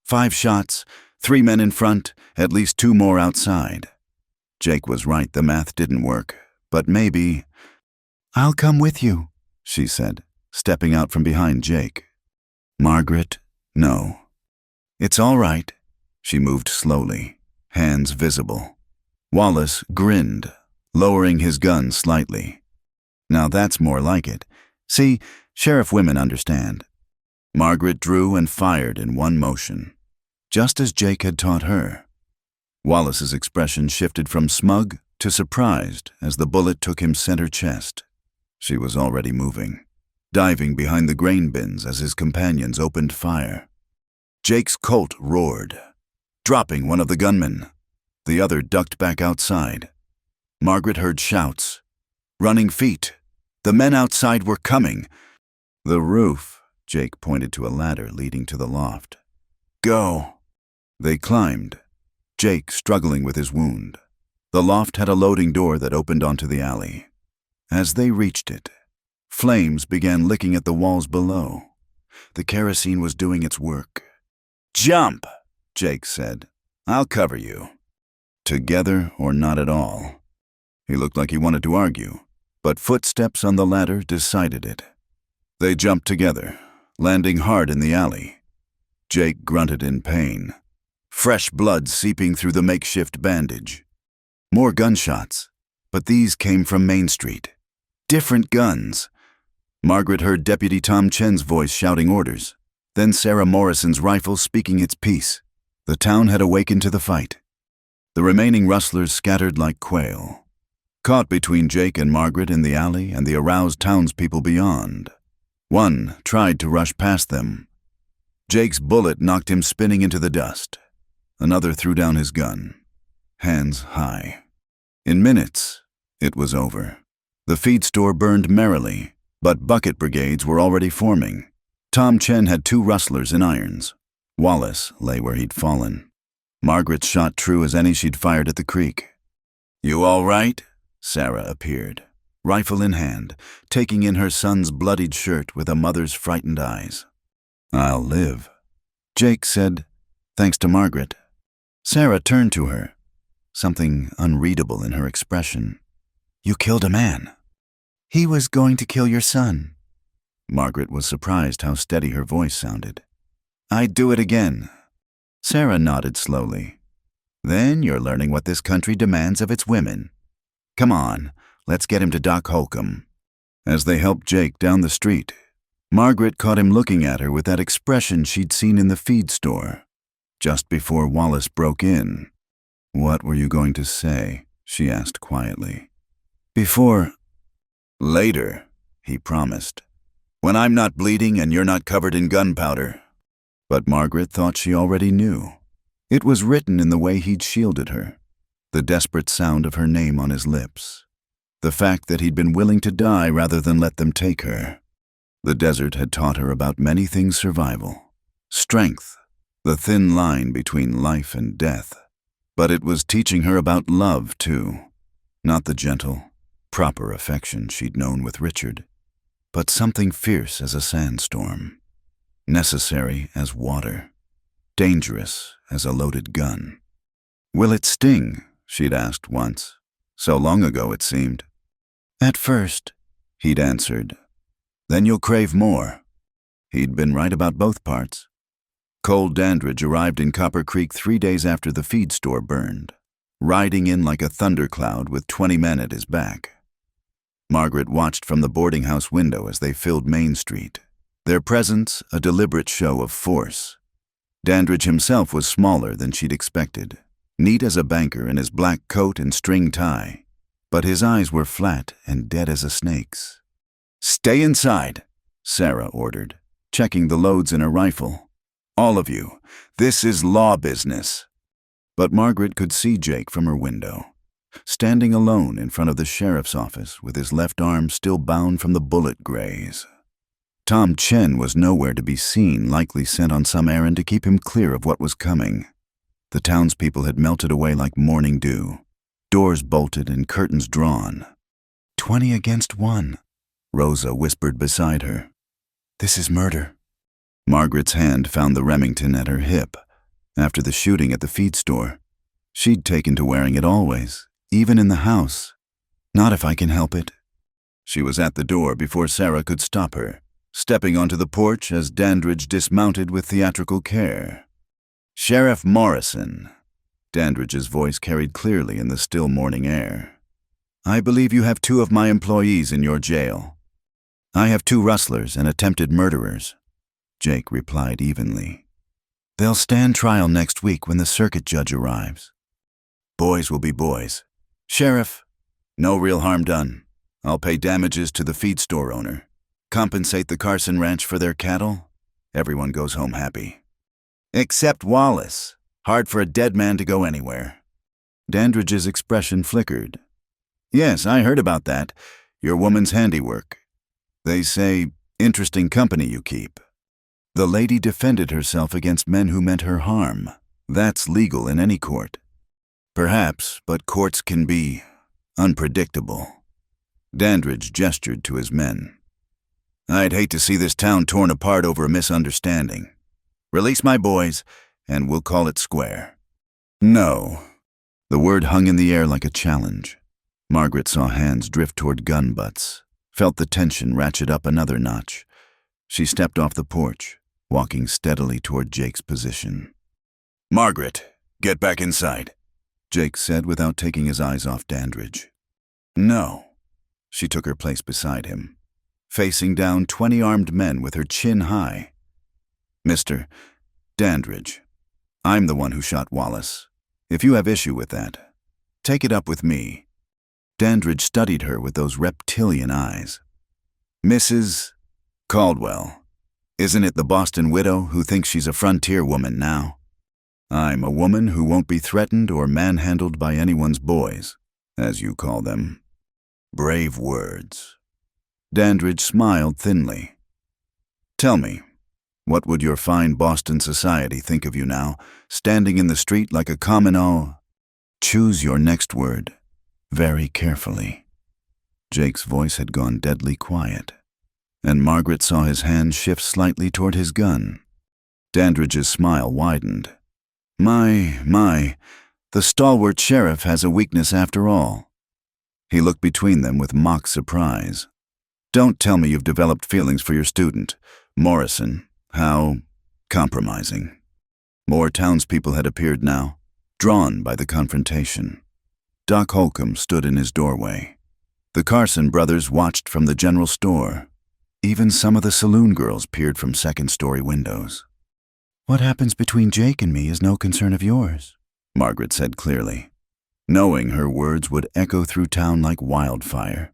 5 shots, 3 men in front, at least 2 more outside. Jake was right, the math didn't work, but maybe... "I'll come with you," she said, stepping out from behind Jake. "Margaret, no." "It's all right." She moved slowly, hands visible. Wallace grinned, lowering his gun slightly. "Now that's more like it. See, sheriff women understand." Margaret drew and fired in one motion, just as Jake had taught her. Wallace's expression shifted from smug to surprised as the bullet took him center chest. She was already moving. diving behind the grain bins as his companions opened fire. Jake's Colt roared, dropping one of the gunmen. The other ducked back outside. Margaret heard shouts, running feet. The men outside were coming. The roof, Jake pointed to a ladder leading to the loft. Go. They climbed, Jake struggling with his wound. The loft had a loading door that opened onto the alley. As they reached it, flames began licking at the walls below. The kerosene was doing its work. Jump, Jake said. I'll cover you. Together or not at all. He looked like he wanted to argue, but footsteps on the ladder decided it. They jumped together, landing hard in the alley. Jake grunted in pain, fresh blood seeping through the makeshift bandage. More gunshots, but these came from Main Street. Different guns. Margaret heard Deputy Tom Chen's voice shouting orders, then Sarah Morrison's rifle speaking its piece. The town had awakened to the fight. The remaining rustlers scattered like quail, caught between Jake and Margaret in the alley and the aroused townspeople beyond. One tried to rush past them. Jake's bullet knocked him spinning into the dust. Another threw down his gun, hands high. In minutes, it was over. The feed store burned merrily, but bucket brigades were already forming. Tom Chen had 2 rustlers in irons. Wallace lay where he'd fallen. Margaret's shot true as any she'd fired at the creek. You all right? Sarah appeared, rifle in hand, taking in her son's bloodied shirt with a mother's frightened eyes. I'll live, Jake said, thanks to Margaret. Sarah turned to her, something unreadable in her expression. You killed a man. He was going to kill your son. Margaret was surprised how steady her voice sounded. I'd do it again. Sarah nodded slowly. Then you're learning what this country demands of its women. Come on, let's get him to Doc Holcomb. As they helped Jake down the street, Margaret caught him looking at her with that expression she'd seen in the feed store, just before Wallace broke in. What were you going to say? She asked quietly. Later, he promised. When I'm not bleeding and you're not covered in gunpowder. But Margaret thought she already knew. It was written in the way he'd shielded her, the desperate sound of her name on his lips, the fact that he'd been willing to die rather than let them take her. The desert had taught her about many things: survival, strength, the thin line between life and death. But it was teaching her about love, too. Not the gentle, proper affection she'd known with Richard, but something fierce as a sandstorm, necessary as water, dangerous as a loaded gun. Will it sting? She'd asked once. So long ago, it seemed. At first, he'd answered. Then you'll crave more. He'd been right about both parts. Cole Dandridge arrived in Copper Creek 3 days after the feed store burned, riding in like a thundercloud with 20 men at his back. Margaret watched from the boarding house window as they filled Main Street, their presence a deliberate show of force. Dandridge himself was smaller than she'd expected, neat as a banker in his black coat and string tie, but his eyes were flat and dead as a snake's. Stay inside, Sarah ordered, checking the loads in her rifle. All of you, this is law business. But Margaret could see Jake from her window, standing alone in front of the sheriff's office with his left arm still bound from the bullet graze. Tom Chen was nowhere to be seen, likely sent on some errand to keep him clear of what was coming. The townspeople had melted away like morning dew, doors bolted and curtains drawn. 20 against 1, Rosa whispered beside her. This is murder. Margaret's hand found the Remington at her hip. After the shooting at the feed store, she'd taken to wearing it always, even in the house. Not if I can help it. She was at the door before Sarah could stop her, stepping onto the porch as Dandridge dismounted with theatrical care. Sheriff Morrison. Dandridge's voice carried clearly in the still morning air. I believe you have 2 of my employees in your jail. I have 2 rustlers and attempted murderers, Jake replied evenly. They'll stand trial next week when the circuit judge arrives. Boys will be boys. Sheriff, no real harm done. I'll pay damages to the feed store owner. compensate the Carson Ranch for their cattle. Everyone goes home happy. Except Wallace. Hard for a dead man to go anywhere. Dandridge's expression flickered. Yes, I heard about that. Your woman's handiwork. They say, interesting company you keep. The lady defended herself against men who meant her harm. That's legal in any court. Perhaps, but courts can be unpredictable. Dandridge gestured to his men. I'd hate to see this town torn apart over a misunderstanding. Release my boys, and we'll call it square. No. The word hung in the air like a challenge. Margaret saw hands drift toward gun butts, felt the tension ratchet up another notch. She stepped off the porch, walking steadily toward Jake's position. Margaret, get back inside, Jake said without taking his eyes off Dandridge. No. She took her place beside him, facing down 20 armed men with her chin high. Mr. Dandridge, I'm the one who shot Wallace. If you have issue with that, take it up with me. Dandridge studied her with those reptilian eyes. Mrs. Caldwell, isn't it the Boston widow who thinks she's a frontier woman now? I'm a woman who won't be threatened or manhandled by anyone's boys, as you call them. Brave words. Dandridge smiled thinly. Tell me, what would your fine Boston society think of you now, standing in the street like a common Choose your next word, very carefully. Jake's voice had gone deadly quiet, and Margaret saw his hand shift slightly toward his gun. Dandridge's smile widened. My, the stalwart sheriff has a weakness after all. He looked between them with mock surprise. Don't tell me you've developed feelings for your student, Morrison. How compromising. More townspeople had appeared now, drawn by the confrontation. Doc Holcomb stood in his doorway. The Carson brothers watched from the general store. Even some of the saloon girls peered from second-story windows. What happens between Jake and me is no concern of yours, Margaret said clearly, knowing her words would echo through town like wildfire.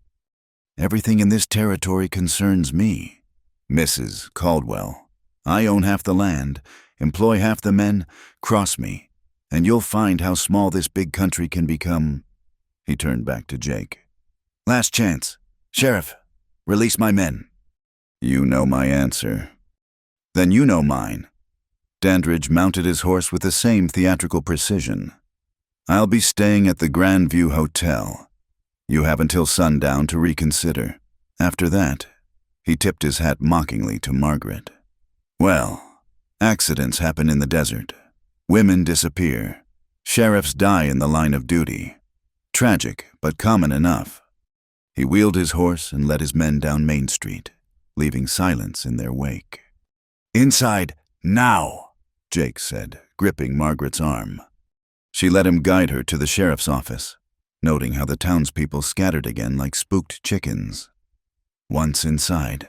Everything in this territory concerns me, Mrs. Caldwell. I own half the land, employ half the men, cross me, and you'll find how small this big country can become. He turned back to Jake. Last chance. Sheriff, release my men. You know my answer. Then you know mine. Dandridge mounted his horse with the same theatrical precision. I'll be staying at the Grand View Hotel. You have until sundown to reconsider. After that, he tipped his hat mockingly to Margaret. Well, accidents happen in the desert. Women disappear. Sheriffs die in the line of duty. Tragic, but common enough. He wheeled his horse and led his men down Main Street, leaving silence in their wake. Inside, now, Jake said, gripping Margaret's arm. She let him guide her to the sheriff's office, noting how the townspeople scattered again like spooked chickens. Once inside,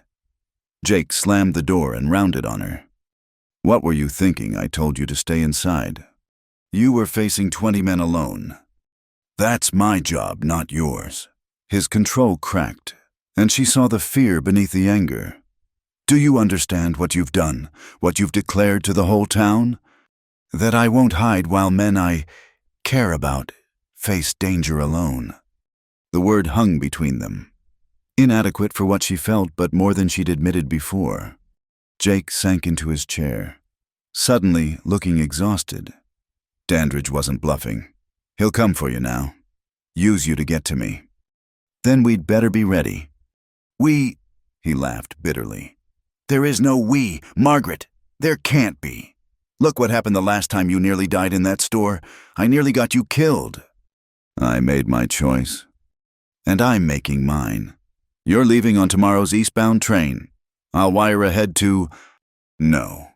Jake slammed the door and rounded on her. What were you thinking I told you to stay inside? You were facing 20 men alone. That's my job, not yours. His control cracked, and she saw the fear beneath the anger. Do you understand what you've done, what you've declared to the whole town? That I won't hide while men I care about face danger alone. The word hung between them. Inadequate for what she felt, but more than she'd admitted before. Jake sank into his chair, suddenly looking exhausted. Dandridge wasn't bluffing. He'll come for you now. Use you to get to me. Then we'd better be ready. He laughed bitterly. There is no we, Margaret. There can't be. Look what happened the last time you nearly died in that store. I nearly got you killed. I made my choice. And I'm making mine. You're leaving on tomorrow's eastbound train. I'll wire ahead to... No.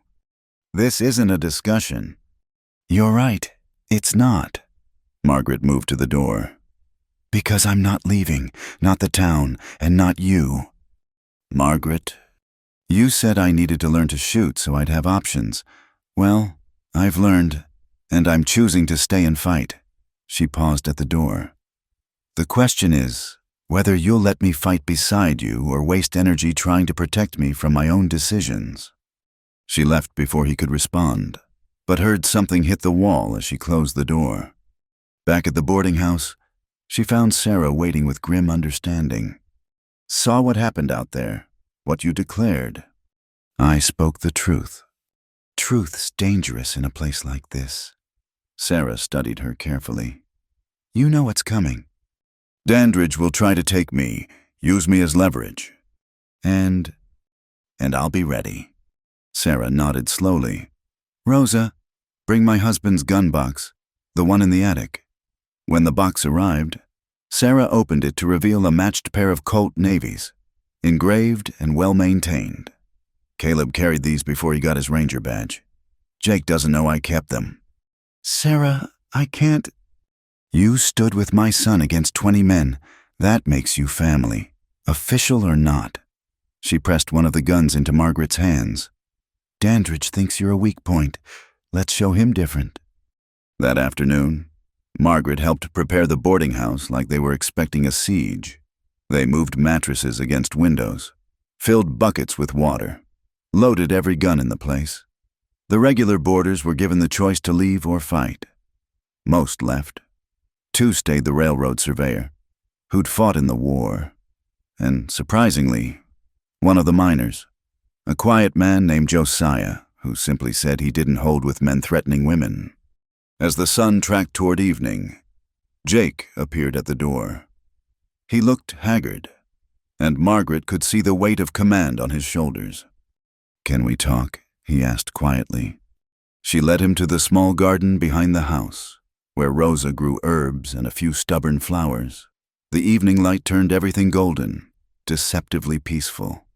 This isn't a discussion. You're right. It's not. Margaret moved to the door. Because I'm not leaving, not the town, and not you. Margaret, you said I needed to learn to shoot so I'd have options. Well, I've learned, and I'm choosing to stay and fight. She paused at the door. The question is, Whether you'll let me fight beside you or waste energy trying to protect me from my own decisions." She left before he could respond, but heard something hit the wall as she closed the door. Back at the boarding house, she found Sarah waiting with grim understanding. "Saw what happened out there, what you declared. I spoke the truth. Truth's dangerous in a place like this." Sarah studied her carefully. "You know what's coming. Dandridge will try to take me, use me as leverage. And I'll be ready." Sarah nodded slowly. "Rosa, bring my husband's gun box, the one in the attic." When the box arrived, Sarah opened it to reveal a matched pair of Colt Navies, engraved and well-maintained. Caleb carried these before he got his ranger badge. "Jake doesn't know I kept them." "Sarah, I can't." "You stood with my son against 20 men. That makes you family, official or not." She pressed one of the guns into Margaret's hands. "Dandridge thinks you're a weak point. Let's show him different." That afternoon, Margaret helped prepare the boarding house like they were expecting a siege. They moved mattresses against windows, filled buckets with water, loaded every gun in the place. The regular boarders were given the choice to leave or fight. Most left. 2 stayed the railroad surveyor, who'd fought in the war, and, surprisingly, one of the miners, a quiet man named Josiah, who simply said he didn't hold with men threatening women. As the sun tracked toward evening, Jake appeared at the door. He looked haggard, and Margaret could see the weight of command on his shoulders. "Can we talk?" he asked quietly. She led him to the small garden behind the house, where Rosa grew herbs and a few stubborn flowers. The evening light turned everything golden, deceptively peaceful.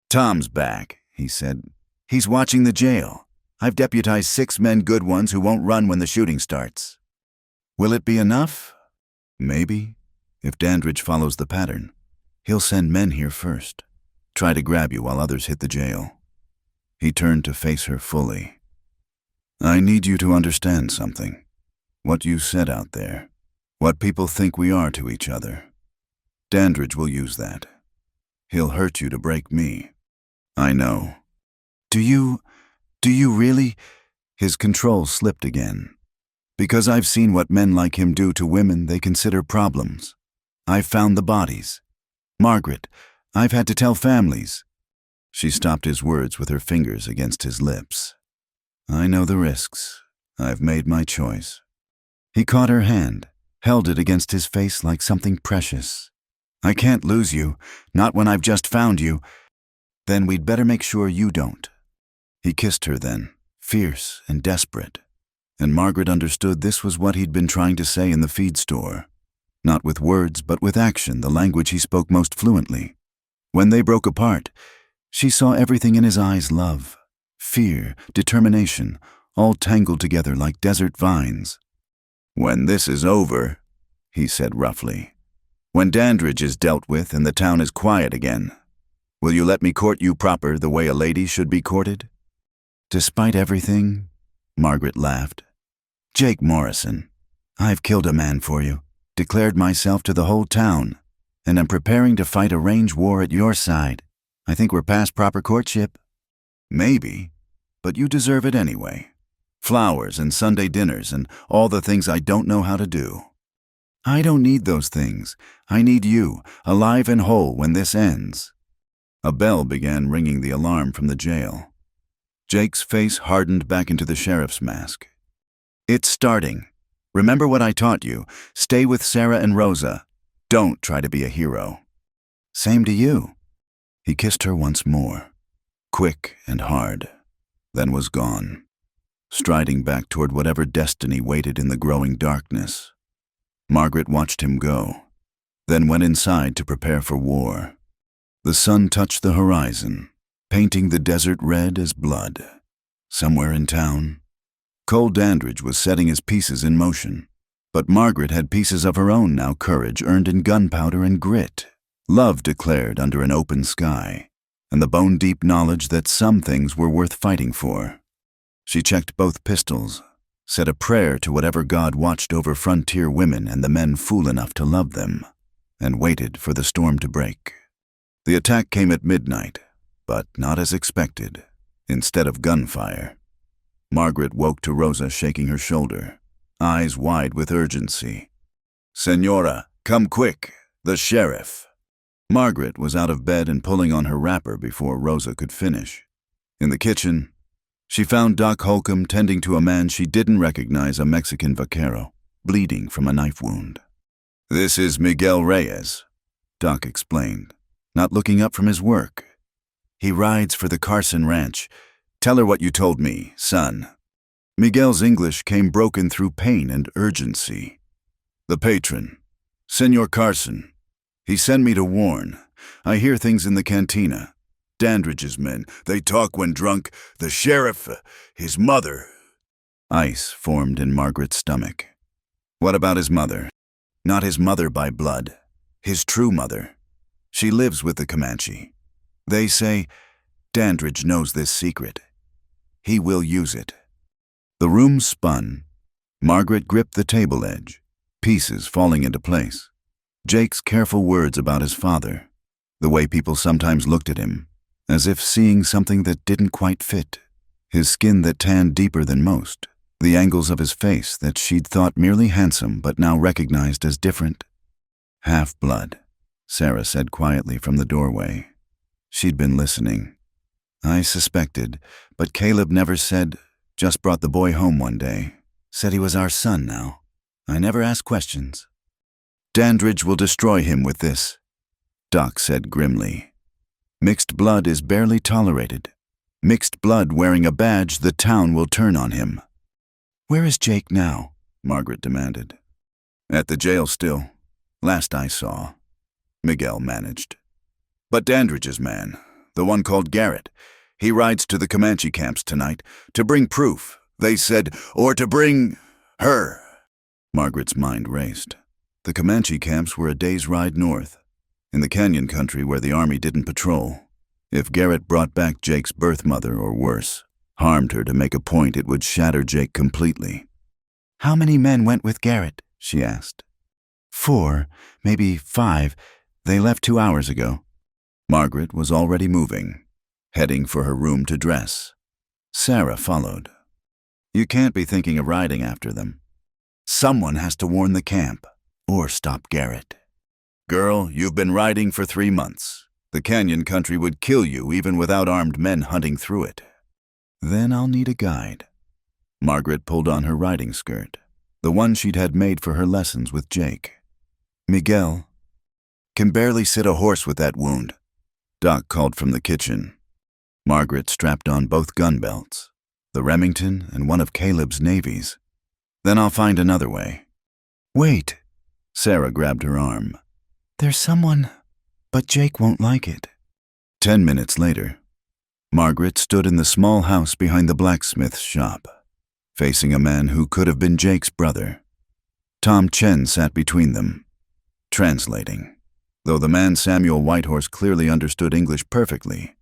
"Tom's back," he said. "He's watching the jail. I've deputized 6 men, good ones, who won't run when the shooting starts." "Will it be enough?" "Maybe. If Dandridge follows the pattern, he'll send men here first, try to grab you while others hit the jail." He turned to face her fully. "I need you to understand something. What you said out there, what people think we are to each other. Dandridge will use that. He'll hurt you to break me. I know." Do you really?" His control slipped again. "Because I've seen what men like him do to women they consider problems. I've found the bodies. Margaret, I've had to tell families." She stopped his words with her fingers against his lips. "I know the risks. I've made my choice." He caught her hand, held it against his face like something precious. "I can't lose you, not when I've just found you. Then we'd better make sure you don't." He kissed her then, fierce and desperate, and Margaret understood this was what he'd been trying to say in the feed store. Not with words, but with action, the language he spoke most fluently. When they broke apart, she saw everything in his eyes: love, fear, determination, all tangled together like desert vines. "When this is over," he said roughly, "when Dandridge is dealt with and the town is quiet again, will you let me court you proper the way a lady should be courted?" "Despite everything," Margaret laughed. "Jake Morrison, I've killed a man for you, declared myself to the whole town, and I'm preparing to fight a range war at your side. I think we're past proper courtship." "Maybe, but you deserve it anyway. Flowers and Sunday dinners and all the things I don't know how to do." "I don't need those things. I need you, alive and whole when this ends." A bell began ringing the alarm from the jail. Jake's face hardened back into the sheriff's mask. "It's starting. Remember what I taught you. Stay with Sarah and Rosa. Don't try to be a hero." "Same to you." He kissed her once more, quick and hard, then was gone, striding back toward whatever destiny waited in the growing darkness. Margaret watched him go, then went inside to prepare for war. The sun touched the horizon, painting the desert red as blood. Somewhere in town, Cole Dandridge was setting his pieces in motion. But Margaret had pieces of her own now, courage earned in gunpowder and grit, love declared under an open sky, and the bone-deep knowledge that some things were worth fighting for. She checked both pistols, said a prayer to whatever God watched over frontier women and the men fool enough to love them, and waited for the storm to break. The attack came at midnight, but not as expected. Instead of gunfire, Margaret woke to Rosa shaking her shoulder, eyes wide with urgency. "Senora, come quick, the sheriff." Margaret was out of bed and pulling on her wrapper before Rosa could finish. In the kitchen, she found Doc Holcomb tending to a man she didn't recognize, a Mexican vaquero, bleeding from a knife wound. "This is Miguel Reyes," Doc explained, not looking up from his work. "He rides for the Carson Ranch. Tell her what you told me, son." Miguel's English came broken through pain and urgency. "The patron, Senor Carson. He sent me to warn. I hear things in the cantina. Dandridge's men, they talk when drunk. The sheriff, his mother." Ice formed in Margaret's stomach. What about his mother? Not his mother by blood. His true mother. She lives with the Comanche. They say Dandridge knows this secret. He will use it. The room spun. Margaret gripped the table edge, pieces falling into place. Jake's careful words about his father, the way people sometimes looked at him, as if seeing something that didn't quite fit, his skin that tanned deeper than most, the angles of his face that she'd thought merely handsome but now recognized as different. "Half-blood," Sarah said quietly from the doorway. She'd been listening. "I suspected, but Caleb never said, just brought the boy home one day. Said he was our son now. I never asked questions." "Dandridge will destroy him with this," Doc said grimly. "Mixed blood is barely tolerated. Mixed blood wearing a badge, the town will turn on him." "Where is Jake now?" Margaret demanded. "At the jail still. Last I saw," Miguel managed. "But Dandridge's man, the one called Garrett, he rides to the Comanche camps tonight to bring proof, they said, or to bring her." Margaret's mind raced. The Comanche camps were a day's ride north, in the canyon country where the army didn't patrol. If Garrett brought back Jake's birth mother, or worse, harmed her to make a point, it would shatter Jake completely. "How many men went with Garrett?" she asked. 4, maybe 5. They left 2 hours ago." Margaret was already moving, heading for her room to dress. Sarah followed. "You can't be thinking of riding after them. Someone has to warn the camp, or stop Garrett." "Girl, you've been riding for 3 months. The canyon country would kill you even without armed men hunting through it." "Then I'll need a guide." Margaret pulled on her riding skirt, the one she'd had made for her lessons with Jake. "Miguel can barely sit a horse with that wound," Doc called from the kitchen. Margaret strapped on both gun belts, the Remington and one of Caleb's navies. "Then I'll find another way." "Wait." Sarah grabbed her arm. "There's someone, but Jake won't like it." 10 minutes later, Margaret stood in the small house behind the blacksmith's shop, facing a man who could have been Jake's brother. Tom Chen sat between them, translating, though the man Samuel Whitehorse clearly understood English perfectly.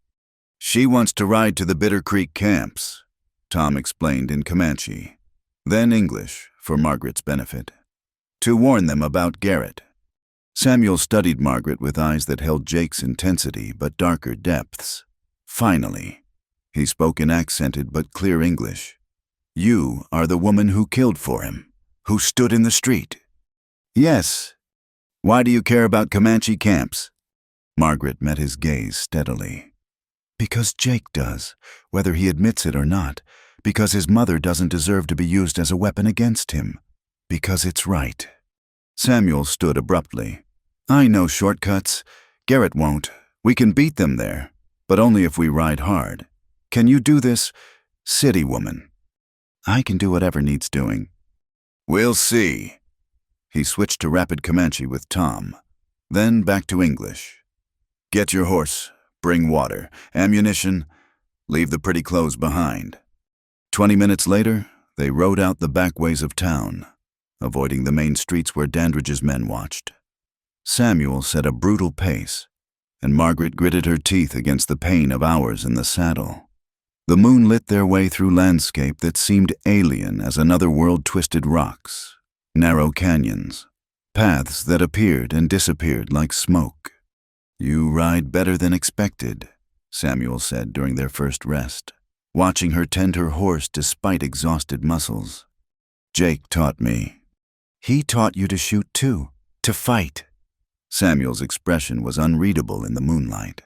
"She wants to ride to the Bitter Creek camps," Tom explained in Comanche, then English for Margaret's benefit, "to warn them about Garrett." Samuel studied Margaret with eyes that held Jake's intensity but darker depths. Finally, he spoke in accented but clear English. "You are the woman who killed for him, who stood in the street." "Yes. Why do you care about Comanche camps?" Margaret met his gaze steadily. "Because Jake does, whether he admits it or not. Because his mother doesn't deserve to be used as a weapon against him. Because it's right." Samuel stood abruptly. "I know shortcuts. Garrett won't. We can beat them there, but only if we ride hard. Can you do this, city woman?" "I can do whatever needs doing." "We'll see." He switched to rapid Comanche with Tom, then back to English. "Get your horse, bring water, ammunition, leave the pretty clothes behind." 20 minutes later, they rode out the back ways of town, avoiding the main streets where Dandridge's men watched. Samuel set a brutal pace, and Margaret gritted her teeth against the pain of hours in the saddle. The moon lit their way through landscape that seemed alien as another world: twisted rocks, narrow canyons, paths that appeared and disappeared like smoke. "You ride better than expected," Samuel said during their first rest, watching her tend her horse despite exhausted muscles. "Jake taught me." "He taught you to shoot too, to fight." Samuel's expression was unreadable in the moonlight.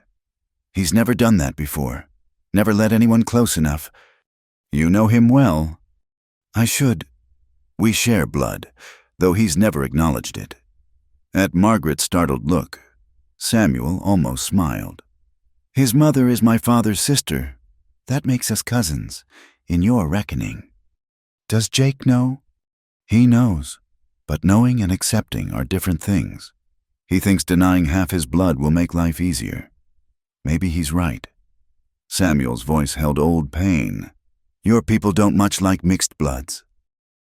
"He's never done that before. Never let anyone close enough." "You know him well." "I should. We share blood, though he's never acknowledged it." At Margaret's startled look, Samuel almost smiled. "His mother is my father's sister. That makes us cousins, in your reckoning." "Does Jake know?" "He knows, but knowing and accepting are different things. He thinks denying half his blood will make life easier. Maybe he's right." Samuel's voice held old pain. "Your people don't much like mixed bloods."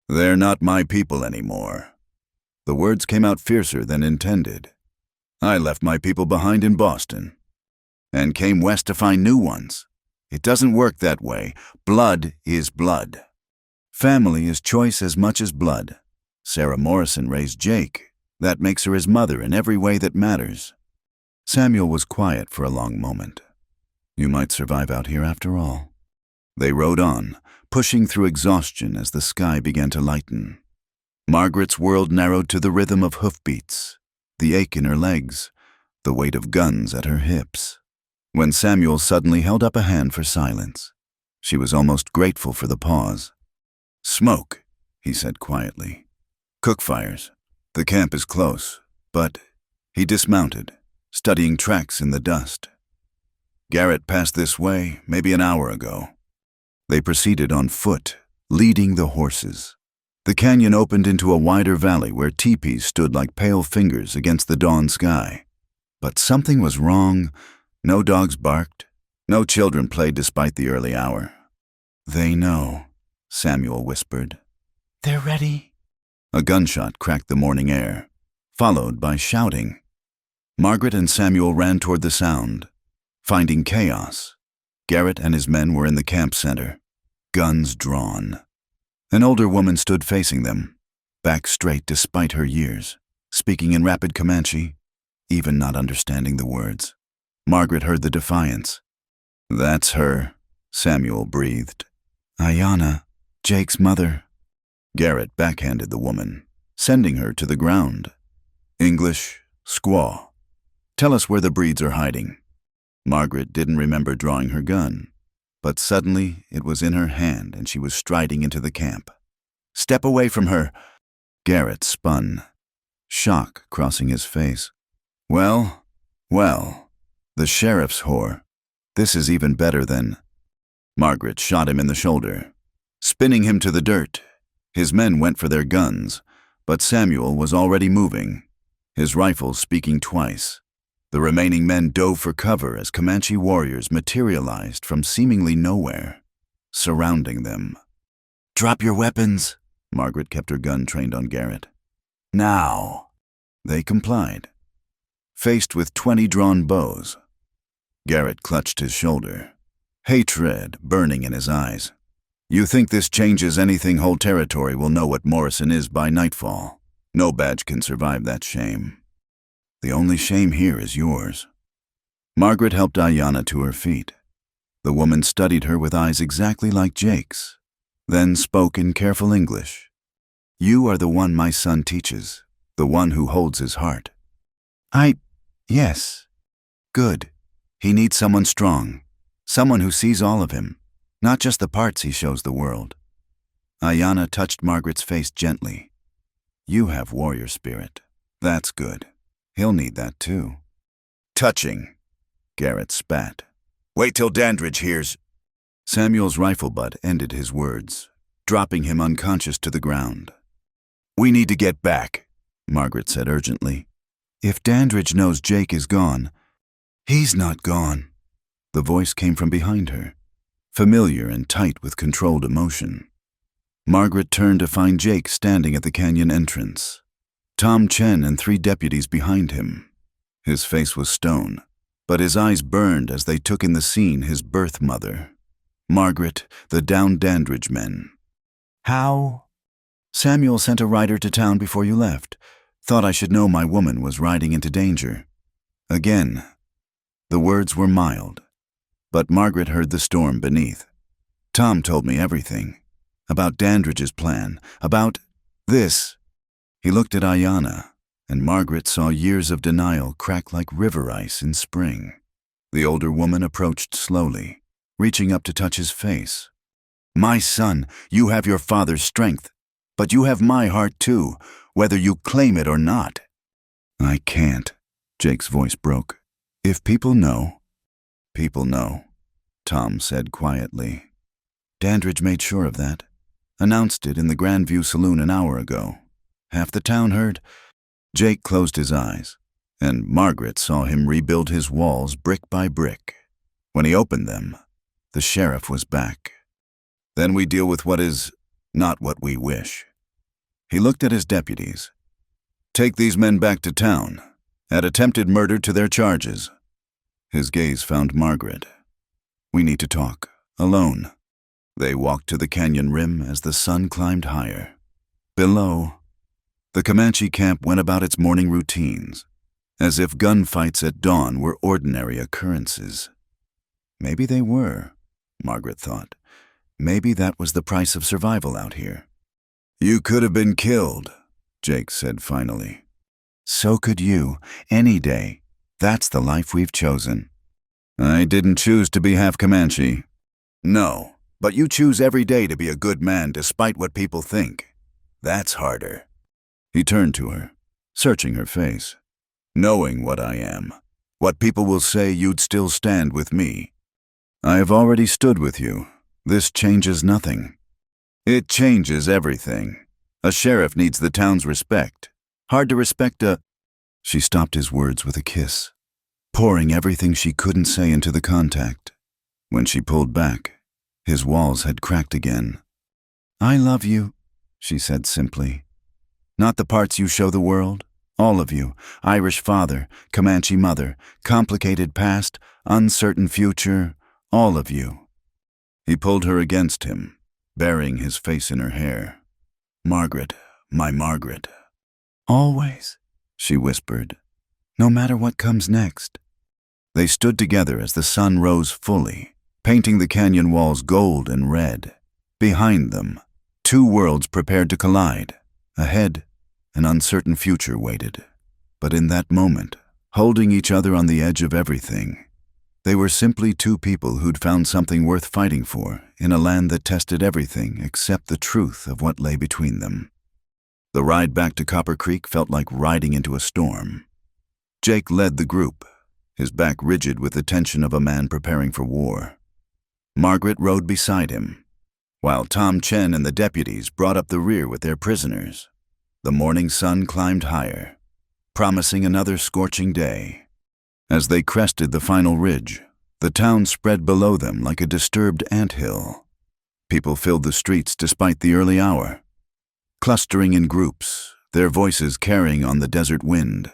"They're not my people anymore." The words came out fiercer than intended. "I left my people behind in Boston and came west to find new ones. It doesn't work that way. Blood is blood. Family is choice as much as blood. Sarah Morrison raised Jake. That makes her his mother in every way that matters." Samuel was quiet for a long moment. "You might survive out here after all." They rode on, pushing through exhaustion as the sky began to lighten. Margaret's world narrowed to the rhythm of hoofbeats, the ache in her legs, the weight of guns at her hips. When Samuel suddenly held up a hand for silence, she was almost grateful for the pause. "Smoke," he said quietly. "Cook fires. The camp is close, but—" He dismounted, studying tracks in the dust. "Garrett passed this way maybe an hour ago." They proceeded on foot, leading the horses. The canyon opened into a wider valley where teepees stood like pale fingers against the dawn sky. But something was wrong. No dogs barked. No children played despite the early hour. "They know," Samuel whispered. "They're ready." A gunshot cracked the morning air, followed by shouting. Margaret and Samuel ran toward the sound, finding chaos. Garrett and his men were in the camp center, guns drawn. An older woman stood facing them, back straight despite her years, speaking in rapid Comanche, even not understanding the words. Margaret heard the defiance. "That's her," Samuel breathed. "Ayanna, Jake's mother." Garrett backhanded the woman, sending her to the ground. "English, squaw. Tell us where the breeds are hiding." Margaret didn't remember drawing her gun, but suddenly it was in her hand and she was striding into the camp. "Step away from her." Garrett spun, shock crossing his face. Well, the sheriff's whore. This is even better than—" Margaret shot him in the shoulder, spinning him to the dirt. His men went for their guns, but Samuel was already moving, his rifle speaking twice. The remaining men dove for cover as Comanche warriors materialized from seemingly nowhere, surrounding them. "Drop your weapons," Margaret kept her gun trained on Garrett. "Now." They complied, faced with 20 drawn bows. Garrett clutched his shoulder, hatred burning in his eyes. "You think this changes anything? Whole territory will know what Morrison is by nightfall. No badge can survive that shame. The only shame here is yours." Margaret helped Ayanna to her feet. The woman studied her with eyes exactly like Jake's, then spoke in careful English. "You are the one my son teaches, the one who holds his heart." Yes. Good. He needs someone strong, someone who sees all of him, not just the parts he shows the world." Ayanna touched Margaret's face gently. "You have warrior spirit. That's good. He'll need that too." "Touching," Garrett spat. "Wait till Dandridge hears." Samuel's rifle butt ended his words, dropping him unconscious to the ground. "We need to get back," Margaret said urgently. "If Dandridge knows Jake is gone—" "He's not gone." The voice came from behind her, familiar and tight with controlled emotion. Margaret turned to find Jake standing at the canyon entrance, Tom Chen and 3 deputies behind him. His face was stone, but his eyes burned as they took in the scene his birth mother, Margaret, the downed Dandridge men. "How?" "Samuel sent a rider to town before you left. Thought I should know my woman was riding into danger. Again. The words were mild, but Margaret heard the storm beneath. Tom told me everything. About Dandridge's plan, about this. He looked at Ayanna, and Margaret saw years of denial crack like river ice in spring. The older woman approached slowly, reaching up to touch his face. My son, you have your father's strength, but you have my heart too, whether you claim it or not. I can't, Jake's voice broke. If people know, Tom said quietly. Dandridge made sure of that. Announced it in the Grandview Saloon an hour ago. Half the town heard. Jake closed his eyes, and Margaret saw him rebuild his walls brick by brick. When he opened them, the sheriff was back. Then we deal with what is not what we wish. He looked at his deputies. Take these men back to town. Add attempted murder to their charges. His gaze found Margaret. We need to talk, alone. They walked to the canyon rim as the sun climbed higher. Below, the Comanche camp went about its morning routines, as if gunfights at dawn were ordinary occurrences. Maybe they were, Margaret thought. Maybe that was the price of survival out here. You could have been killed, Jake said finally. So could you, any day. That's the life we've chosen. I didn't choose to be half Comanche. No, but you choose every day to be a good man despite what people think. That's harder. He turned to her, searching her face. Knowing what I am, what people will say, you'd still stand with me. I have already stood with you. This changes nothing. It changes everything. A sheriff needs the town's respect. Hard to respect a... She stopped his words with a kiss, pouring everything she couldn't say into the contact. When she pulled back, his walls had cracked again. I love you, she said simply. Not the parts you show the world. All of you. Irish father, Comanche mother, complicated past, uncertain future. All of you. He pulled her against him, burying his face in her hair. Margaret, my Margaret. Always, she whispered. No matter what comes next. They stood together as the sun rose fully, painting the canyon walls gold and red. Behind them, two worlds prepared to collide. Ahead, an uncertain future waited. But in that moment, holding each other on the edge of everything, they were simply two people who'd found something worth fighting for in a land that tested everything except the truth of what lay between them. The ride back to Copper Creek felt like riding into a storm. Jake led the group, his back rigid with the tension of a man preparing for war. Margaret rode beside him, while Tom Chen and the deputies brought up the rear with their prisoners. The morning sun climbed higher, promising another scorching day. As they crested the final ridge, the town spread below them like a disturbed anthill. People filled the streets despite the early hour, clustering in groups, their voices carrying on the desert wind.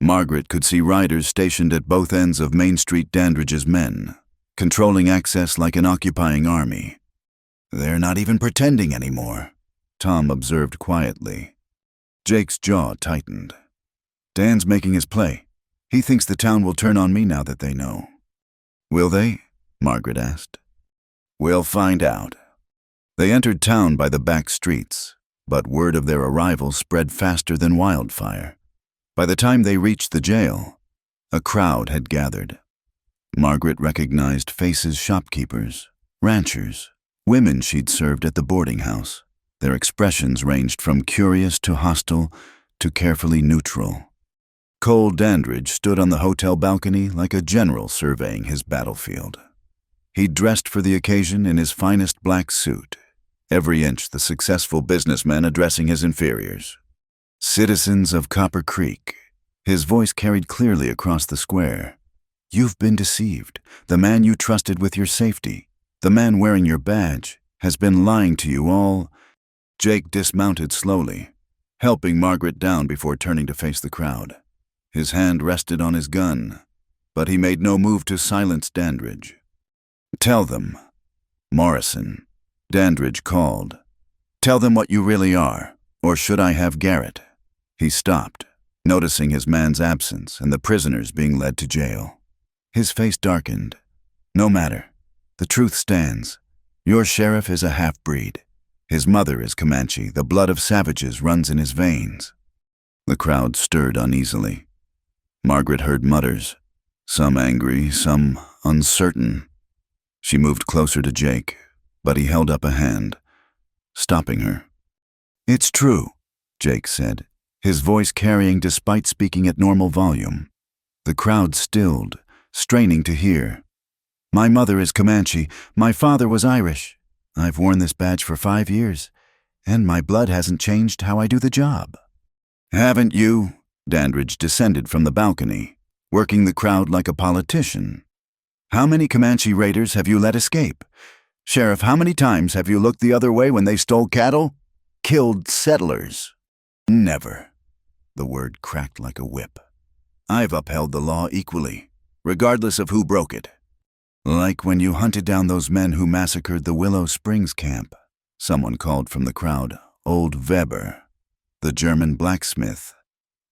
Margaret could see riders stationed at both ends of Main Street Dandridge's men, controlling access like an occupying army. They're not even pretending anymore, Tom observed quietly. Jake's jaw tightened. Dan's making his play. He thinks the town will turn on me now that they know. Will they? Margaret asked. We'll find out. They entered town by the back streets, but word of their arrival spread faster than wildfire. By the time they reached the jail, a crowd had gathered. Margaret recognized faces: shopkeepers, ranchers, women she'd served at the boarding house. Their expressions ranged from curious to hostile to carefully neutral. Cole Dandridge stood on the hotel balcony like a general surveying his battlefield. He'd dressed for the occasion in his finest black suit, every inch the successful businessman addressing his inferiors. Citizens of Copper Creek, his voice carried clearly across the square. You've been deceived. The man you trusted with your safety, the man wearing your badge, has been lying to you all. Jake dismounted slowly, helping Margaret down before turning to face the crowd. His hand rested on his gun, but he made no move to silence Dandridge. Tell them. Morrison, Dandridge called. Tell them what you really are, or should I have Garrett? He stopped, noticing his man's absence and the prisoners being led to jail. His face darkened. No matter. The truth stands. Your sheriff is a half-breed. His mother is Comanche. The blood of savages runs in his veins. The crowd stirred uneasily. Margaret heard mutters, some angry, some uncertain. She moved closer to Jake, but he held up a hand, stopping her. "It's true," Jake said, his voice carrying despite speaking at normal volume. The crowd stilled, straining to hear. "My mother is Comanche. My father was Irish. I've worn this badge for 5 years, and my blood hasn't changed how I do the job." "Haven't you?" Dandridge descended from the balcony, working the crowd like a politician. "How many Comanche raiders have you let escape? Sheriff, how many times have you looked the other way when they stole cattle? Killed settlers?" "Never." The word cracked like a whip. "I've upheld the law equally, regardless of who broke it." "Like when you hunted down those men who massacred the Willow Springs camp," someone called from the crowd, Old Weber, the German blacksmith.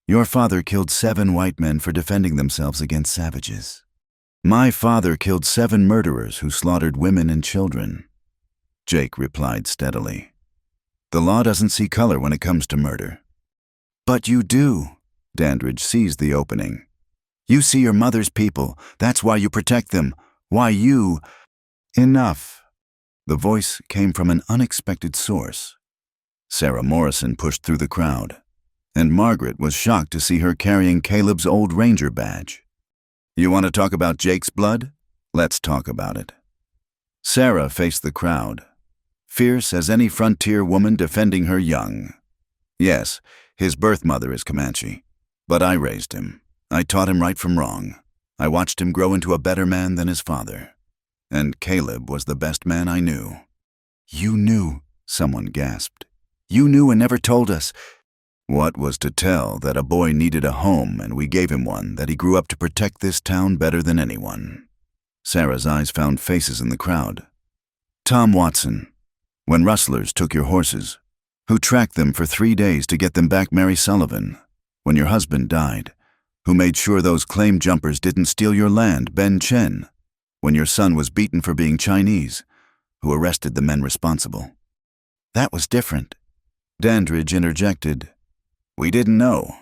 "Your father killed 7 white men for defending themselves against savages. My father killed 7 murderers who slaughtered women and children." Jake replied steadily. "The law doesn't see color when it comes to murder." "But you do." Dandridge seized the opening. "You see your mother's people. That's why you protect them. Why you—" "Enough." The voice came from an unexpected source. Sarah Morrison pushed through the crowd, and Margaret was shocked to see her carrying Caleb's old ranger badge. "You want to talk about Jake's blood? Let's talk about it." Sarah faced the crowd, fierce as any frontier woman defending her young. "Yes, his birth mother is Comanche, but I raised him. I taught him right from wrong. I watched him grow into a better man than his father. And Caleb was the best man I knew." "You knew," someone gasped. "You knew and never told us." "What was to tell? That a boy needed a home, and we gave him one, that he grew up to protect this town better than anyone." Sarah's eyes found faces in the crowd. "Tom Watson, when rustlers took your horses, who tracked them for 3 days to get them back Mary Sullivan, when your husband died, who made sure those claim jumpers didn't steal your land, Ben Chen, when your son was beaten for being Chinese, who arrested the men responsible." "That was different." Dandridge interjected. "We didn't know."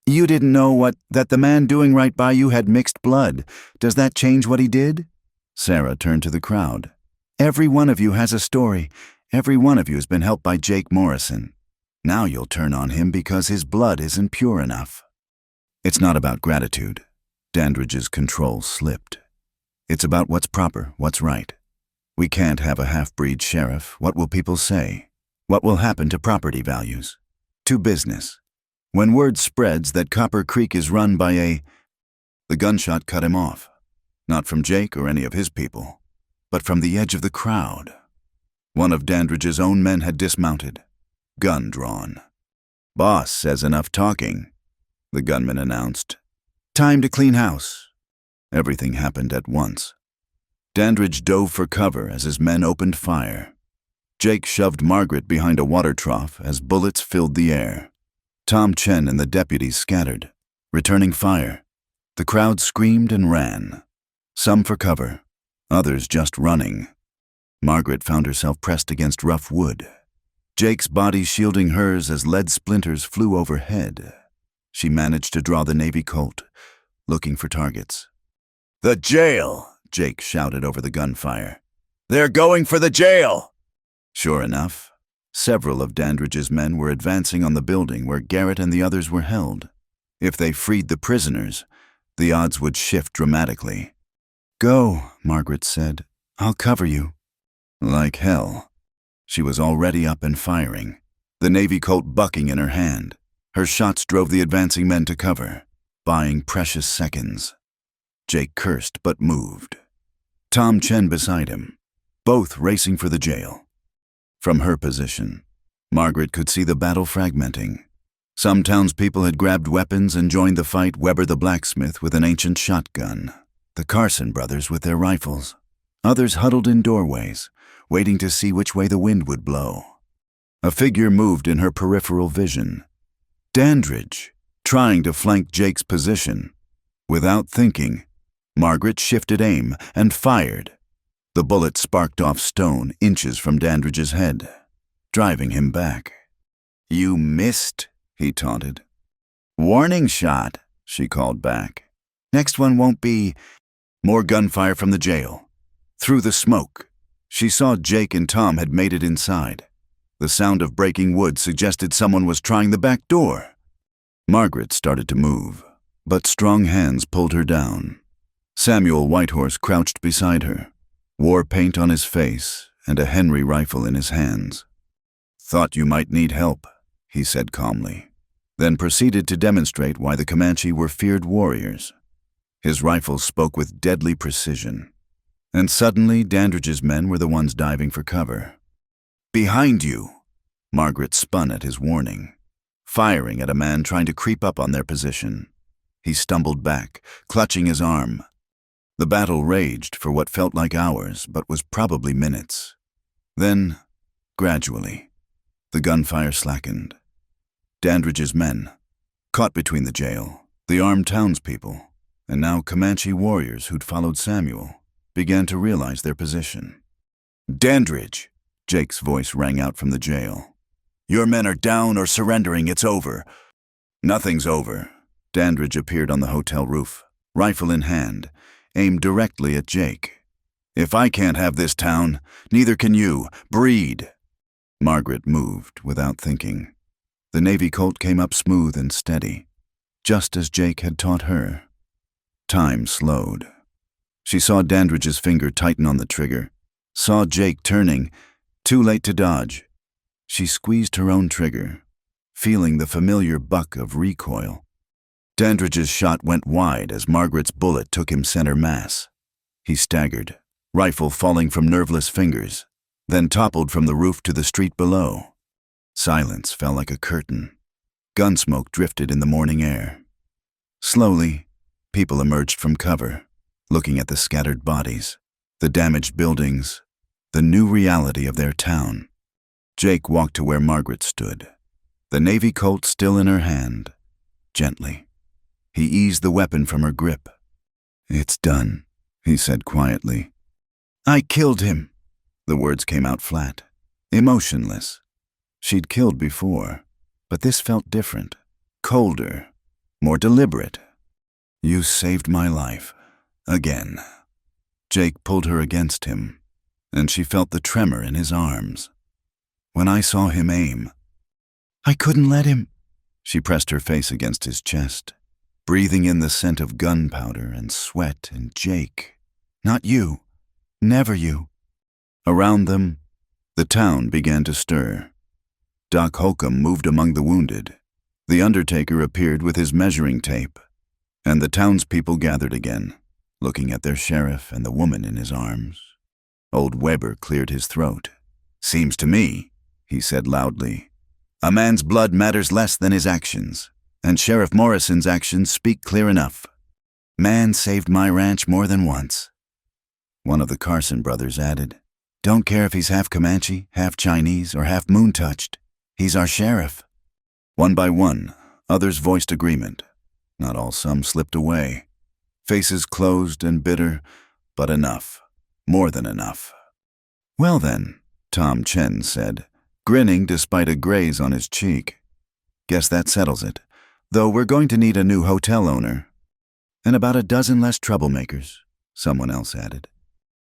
"You didn't know what? That the man doing right by you had mixed blood. Does that change what he did?" Sarah turned to the crowd. "Every one of you has a story. Every one of you has been helped by Jake Morrison. Now you'll turn on him because his blood isn't pure enough." "It's not about gratitude." Dandridge's control slipped. "It's about what's proper, what's right. We can't have a half-breed sheriff. What will people say? What will happen to property values? To business? When word spreads that Copper Creek is run by a—" The gunshot cut him off. Not from Jake or any of his people, but from the edge of the crowd. One of Dandridge's own men had dismounted, gun drawn. "Boss says enough talking," the gunman announced. "Time to clean house." Everything happened at once. Dandridge dove for cover as his men opened fire. Jake shoved Margaret behind a water trough as bullets filled the air. Tom Chen and the deputies scattered, returning fire. The crowd screamed and ran, some for cover, others just running. Margaret found herself pressed against rough wood, Jake's body shielding hers as lead splinters flew overhead. She managed to draw the Navy Colt, looking for targets. "The jail!" Jake shouted over the gunfire. "They're going for the jail!" Sure enough, several of Dandridge's men were advancing on the building where Garrett and the others were held. If they freed the prisoners, the odds would shift dramatically. "Go," Margaret said. "I'll cover you." Like hell. She was already up and firing, the Navy Colt bucking in her hand. Her shots drove the advancing men to cover, buying precious seconds. Jake cursed but moved. Tom Chen beside him, both racing for the jail. From her position, Margaret could see the battle fragmenting. Some townspeople had grabbed weapons and joined the fight, Weber the blacksmith with an ancient shotgun, the Carson brothers with their rifles. Others huddled in doorways, waiting to see which way the wind would blow. A figure moved in her peripheral vision. Dandridge, trying to flank Jake's position. Without thinking, Margaret shifted aim and fired. The bullet sparked off stone inches from Dandridge's head, driving him back. "You missed," he taunted. "Warning shot," she called back. "Next one won't be—" More gunfire from the jail. Through the smoke, she saw Jake and Tom had made it inside. The sound of breaking wood suggested someone was trying the back door. Margaret started to move, but strong hands pulled her down. Samuel Whitehorse crouched beside her, war paint on his face and a Henry rifle in his hands. "Thought you might need help," he said calmly, then proceeded to demonstrate why the Comanche were feared warriors. His rifle spoke with deadly precision, and suddenly Dandridge's men were the ones diving for cover. "Behind you!" Margaret spun at his warning, firing at a man trying to creep up on their position. He stumbled back, clutching his arm. The battle raged for what felt like hours, but was probably minutes. Then, gradually, the gunfire slackened. Dandridge's men, caught between the jail, the armed townspeople, and now Comanche warriors who'd followed Samuel, began to realize their position. "Dandridge!" Jake's voice rang out from the jail. "Your men are down or surrendering, it's over." "Nothing's over." Dandridge appeared on the hotel roof, rifle in hand, aimed directly at Jake. "If I can't have this town, neither can you. Breed!" Margaret moved without thinking. The Navy Colt came up smooth and steady, just as Jake had taught her. Time slowed. She saw Dandridge's finger tighten on the trigger, saw Jake turning, too late to dodge. She squeezed her own trigger, feeling the familiar buck of recoil. Dandridge's shot went wide as Margaret's bullet took him center mass. He staggered, rifle falling from nerveless fingers, then toppled from the roof to the street below. Silence fell like a curtain. Gunsmoke drifted in the morning air. Slowly, people emerged from cover, looking at the scattered bodies, the damaged buildings, the new reality of their town. Jake walked to where Margaret stood, the Navy Colt still in her hand. Gently, he eased the weapon from her grip. "It's done," he said quietly. "I killed him." The words came out flat, emotionless. She'd killed before, but this felt different, colder, more deliberate. "You saved my life. Again." Jake pulled her against him, and she felt the tremor in his arms. "When I saw him aim—" "I couldn't let him." She pressed her face against his chest, breathing in the scent of gunpowder and sweat and Jake. "Not you. Never you." Around them, the town began to stir. Doc Holcomb moved among the wounded. The undertaker appeared with his measuring tape, and the townspeople gathered again, looking at their sheriff and the woman in his arms. Old Weber cleared his throat. "Seems to me," he said loudly, "a man's blood matters less than his actions, and Sheriff Morrison's actions speak clear enough. Man saved my ranch more than once." One of the Carson brothers added, "Don't care if he's half Comanche, half Chinese, or half moon-touched. He's our sheriff." One by one, others voiced agreement. Not all some slipped away. Faces closed and bitter, but enough. More than enough. "Well then," Tom Chen said, grinning despite a graze on his cheek. "Guess that settles it. Though we're going to need a new hotel owner. And about a dozen less troublemakers," someone else added.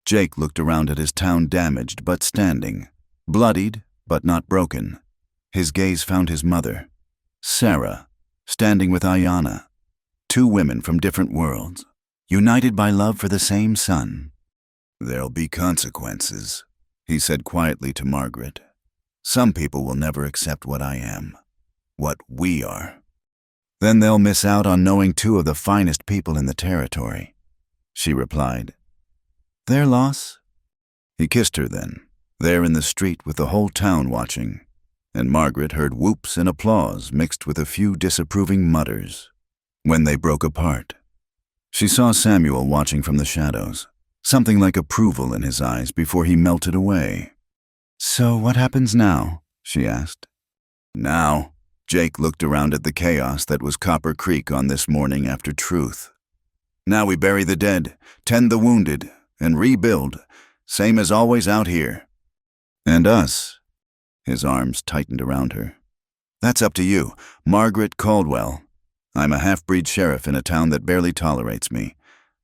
Jake looked around at his town damaged but standing, bloodied but not broken. His gaze found his mother, Sarah, standing with Ayanna, two women from different worlds, united by love for the same son. "There'll be consequences," he said quietly to Margaret. "Some people will never accept what I am, what we are. Then they'll miss out on knowing two of the finest people in the territory," she replied. "Their loss?" He kissed her then, there in the street with the whole town watching, and Margaret heard whoops and applause mixed with a few disapproving mutters. When they broke apart, she saw Samuel watching from the shadows, something like approval in his eyes before he melted away. "So what happens now?" she asked. "Now," Jake looked around at the chaos that was Copper Creek on this morning after Truth. Now we bury the dead, tend the wounded, and rebuild, same as always out here. And us. His arms tightened around her. That's up to you, Margaret Caldwell. I'm a half-breed sheriff in a town that barely tolerates me.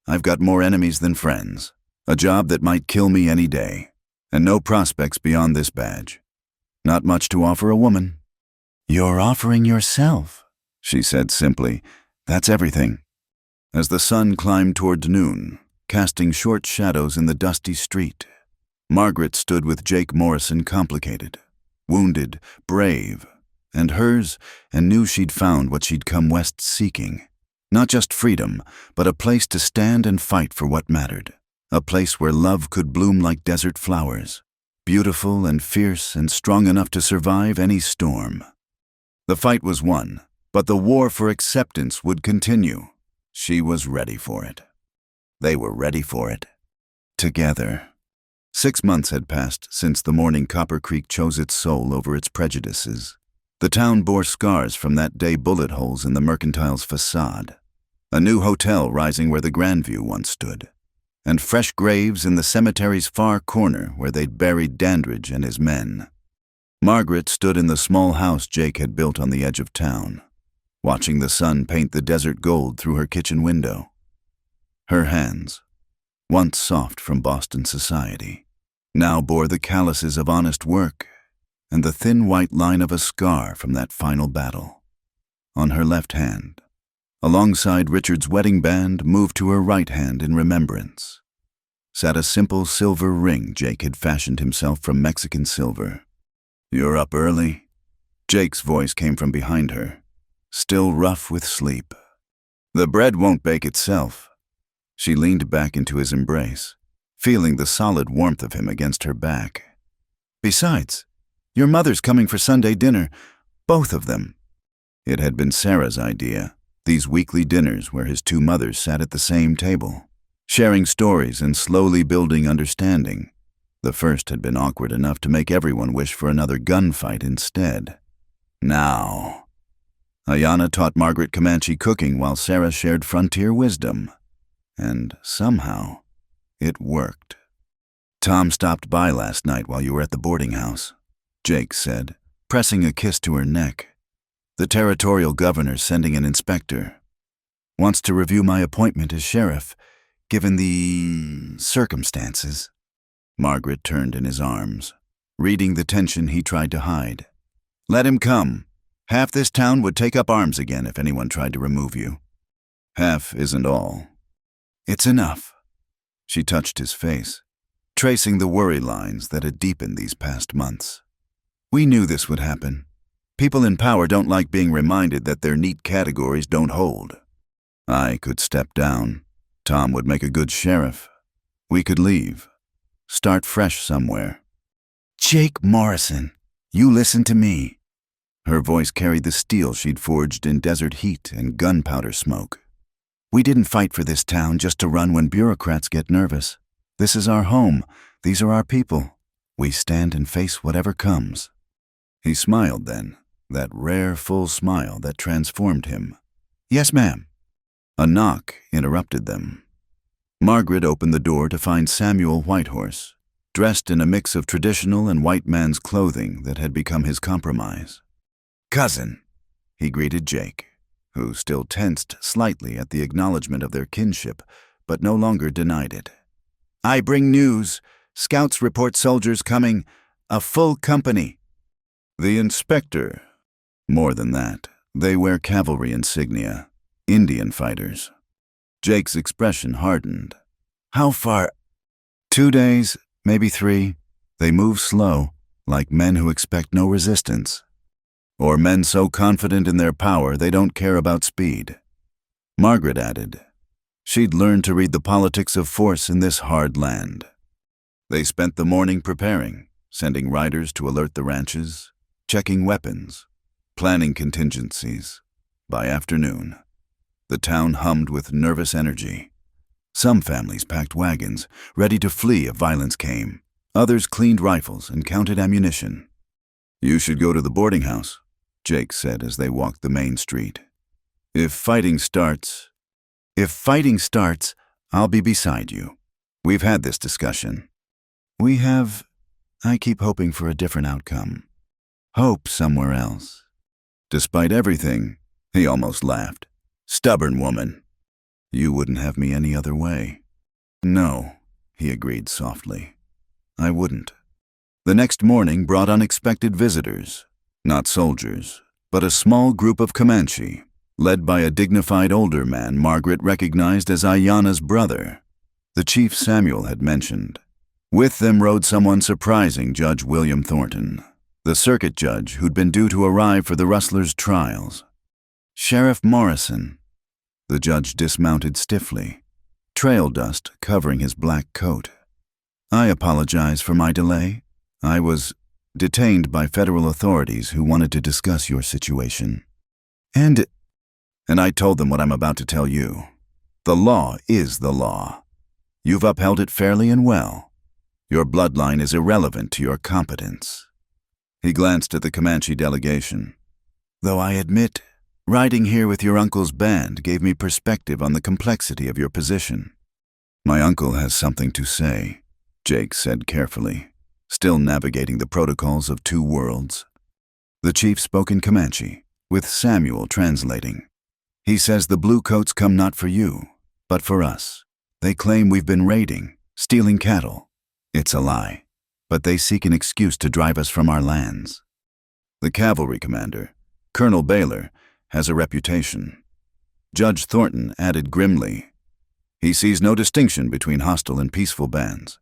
I've got more enemies than friends, a job that might kill me any day, and no prospects beyond this badge. Not much to offer a woman. You're offering yourself, she said simply. That's everything. As the sun climbed toward noon, casting short shadows in the dusty street, Margaret stood with Jake Morrison complicated, wounded, brave, and hers, and knew she'd found what she'd come west seeking. Not just freedom, but a place to stand and fight for what mattered. A place where love could bloom like desert flowers, beautiful and fierce and strong enough to survive any storm. The fight was won, but the war for acceptance would continue. She was ready for it. They were ready for it. Together. 6 months had passed since the morning Copper Creek chose its soul over its prejudices. The town bore scars from that day, bullet holes in the mercantile's facade, a new hotel rising where the Grandview once stood, and fresh graves in the cemetery's far corner where they'd buried Dandridge and his men. Margaret stood in the small house Jake had built on the edge of town, watching the sun paint the desert gold through her kitchen window. Her hands, once soft from Boston society, now bore the calluses of honest work and the thin white line of a scar from that final battle. On her left hand, alongside Richard's wedding band, moved to her right hand in remembrance, sat a simple silver ring Jake had fashioned himself from Mexican silver. You're up early? Jake's voice came from behind her, still rough with sleep. The bread won't bake itself. She leaned back into his embrace, feeling the solid warmth of him against her back. Besides, your mother's coming for Sunday dinner, both of them. It had been Sarah's idea, these weekly dinners where his two mothers sat at the same table, sharing stories and slowly building understanding. The first had been awkward enough to make everyone wish for another gunfight instead. Now, Ayanna taught Margaret Comanche cooking while Sarah shared frontier wisdom. And somehow, it worked. Tom stopped by last night while you were at the boarding house, Jake said, pressing a kiss to her neck. The territorial governor's sending an inspector. Wants to review my appointment as sheriff, given the circumstances. Margaret turned in his arms, reading the tension he tried to hide. Let him come. Half this town would take up arms again if anyone tried to remove you. Half isn't all. It's enough. She touched his face, tracing the worry lines that had deepened these past months. We knew this would happen. People in power don't like being reminded that their neat categories don't hold. I could step down. Tom would make a good sheriff. We could leave. Start fresh somewhere. Jake Morrison, you listen to me. Her voice carried the steel she'd forged in desert heat and gunpowder smoke. We didn't fight for this town just to run when bureaucrats get nervous. This is our home. These are our people. We stand and face whatever comes. He smiled then, that rare, full smile that transformed him. Yes, ma'am. A knock interrupted them. Margaret opened the door to find Samuel Whitehorse, dressed in a mix of traditional and white man's clothing that had become his compromise. Cousin, he greeted Jake, who still tensed slightly at the acknowledgement of their kinship, but no longer denied it. I bring news. Scouts report soldiers coming. A full company. The inspector. More than that, they wear cavalry insignia, Indian fighters. Jake's expression hardened. How far? 2 days, maybe 3. They move slow, like men who expect no resistance. Or men so confident in their power they don't care about speed. Margaret added. She'd learned to read the politics of force in this hard land. They spent the morning preparing, sending riders to alert the ranches, checking weapons, planning contingencies. By afternoon, the town hummed with nervous energy. Some families packed wagons, ready to flee if violence came. Others cleaned rifles and counted ammunition. You should go to the boarding house, Jake said as they walked the main street. If fighting starts, I'll be beside you. We've had this discussion. We have. I keep hoping for a different outcome. Hope somewhere else. Despite everything, he almost laughed. Stubborn woman. You wouldn't have me any other way. No, he agreed softly. I wouldn't. The next morning brought unexpected visitors. Not soldiers, but a small group of Comanche, led by a dignified older man Margaret recognized as Ayanna's brother, the chief Samuel had mentioned. With them rode someone surprising Judge William Thornton, the circuit judge who'd been due to arrive for the rustlers' trials. Sheriff Morrison. The judge dismounted stiffly, trail dust covering his black coat. I apologize for my delay. I was detained by federal authorities who wanted to discuss your situation. And I told them what I'm about to tell you. The law is the law. You've upheld it fairly and well. Your bloodline is irrelevant to your competence. He glanced at the Comanche delegation. Though I admit, riding here with your uncle's band gave me perspective on the complexity of your position. My uncle has something to say, Jake said carefully, still navigating the protocols of two worlds. The chief spoke in Comanche, with Samuel translating. He says the bluecoats come not for you, but for us. They claim we've been raiding, stealing cattle. It's a lie, but they seek an excuse to drive us from our lands. The cavalry commander, Colonel Baylor, has a reputation. Judge Thornton added grimly, he sees no distinction between hostile and peaceful bands.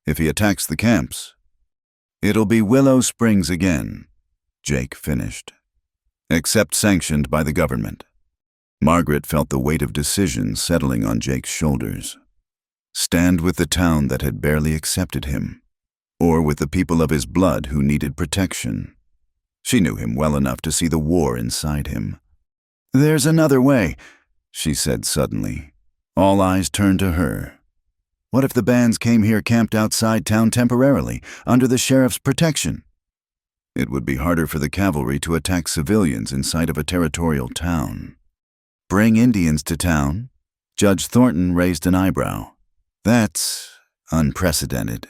If he attacks the camps, it'll be Willow Springs again, Jake finished. Except sanctioned by the government. Margaret felt the weight of decision settling on Jake's shoulders. Stand with the town that had barely accepted him, or with the people of his blood who needed protection. She knew him well enough to see the war inside him. There's another way, she said suddenly. All eyes turned to her. What if the bands came here camped outside town temporarily, under the sheriff's protection? It would be harder for the cavalry to attack civilians inside of a territorial town. Bring Indians to town? Judge Thornton raised an eyebrow. That's unprecedented.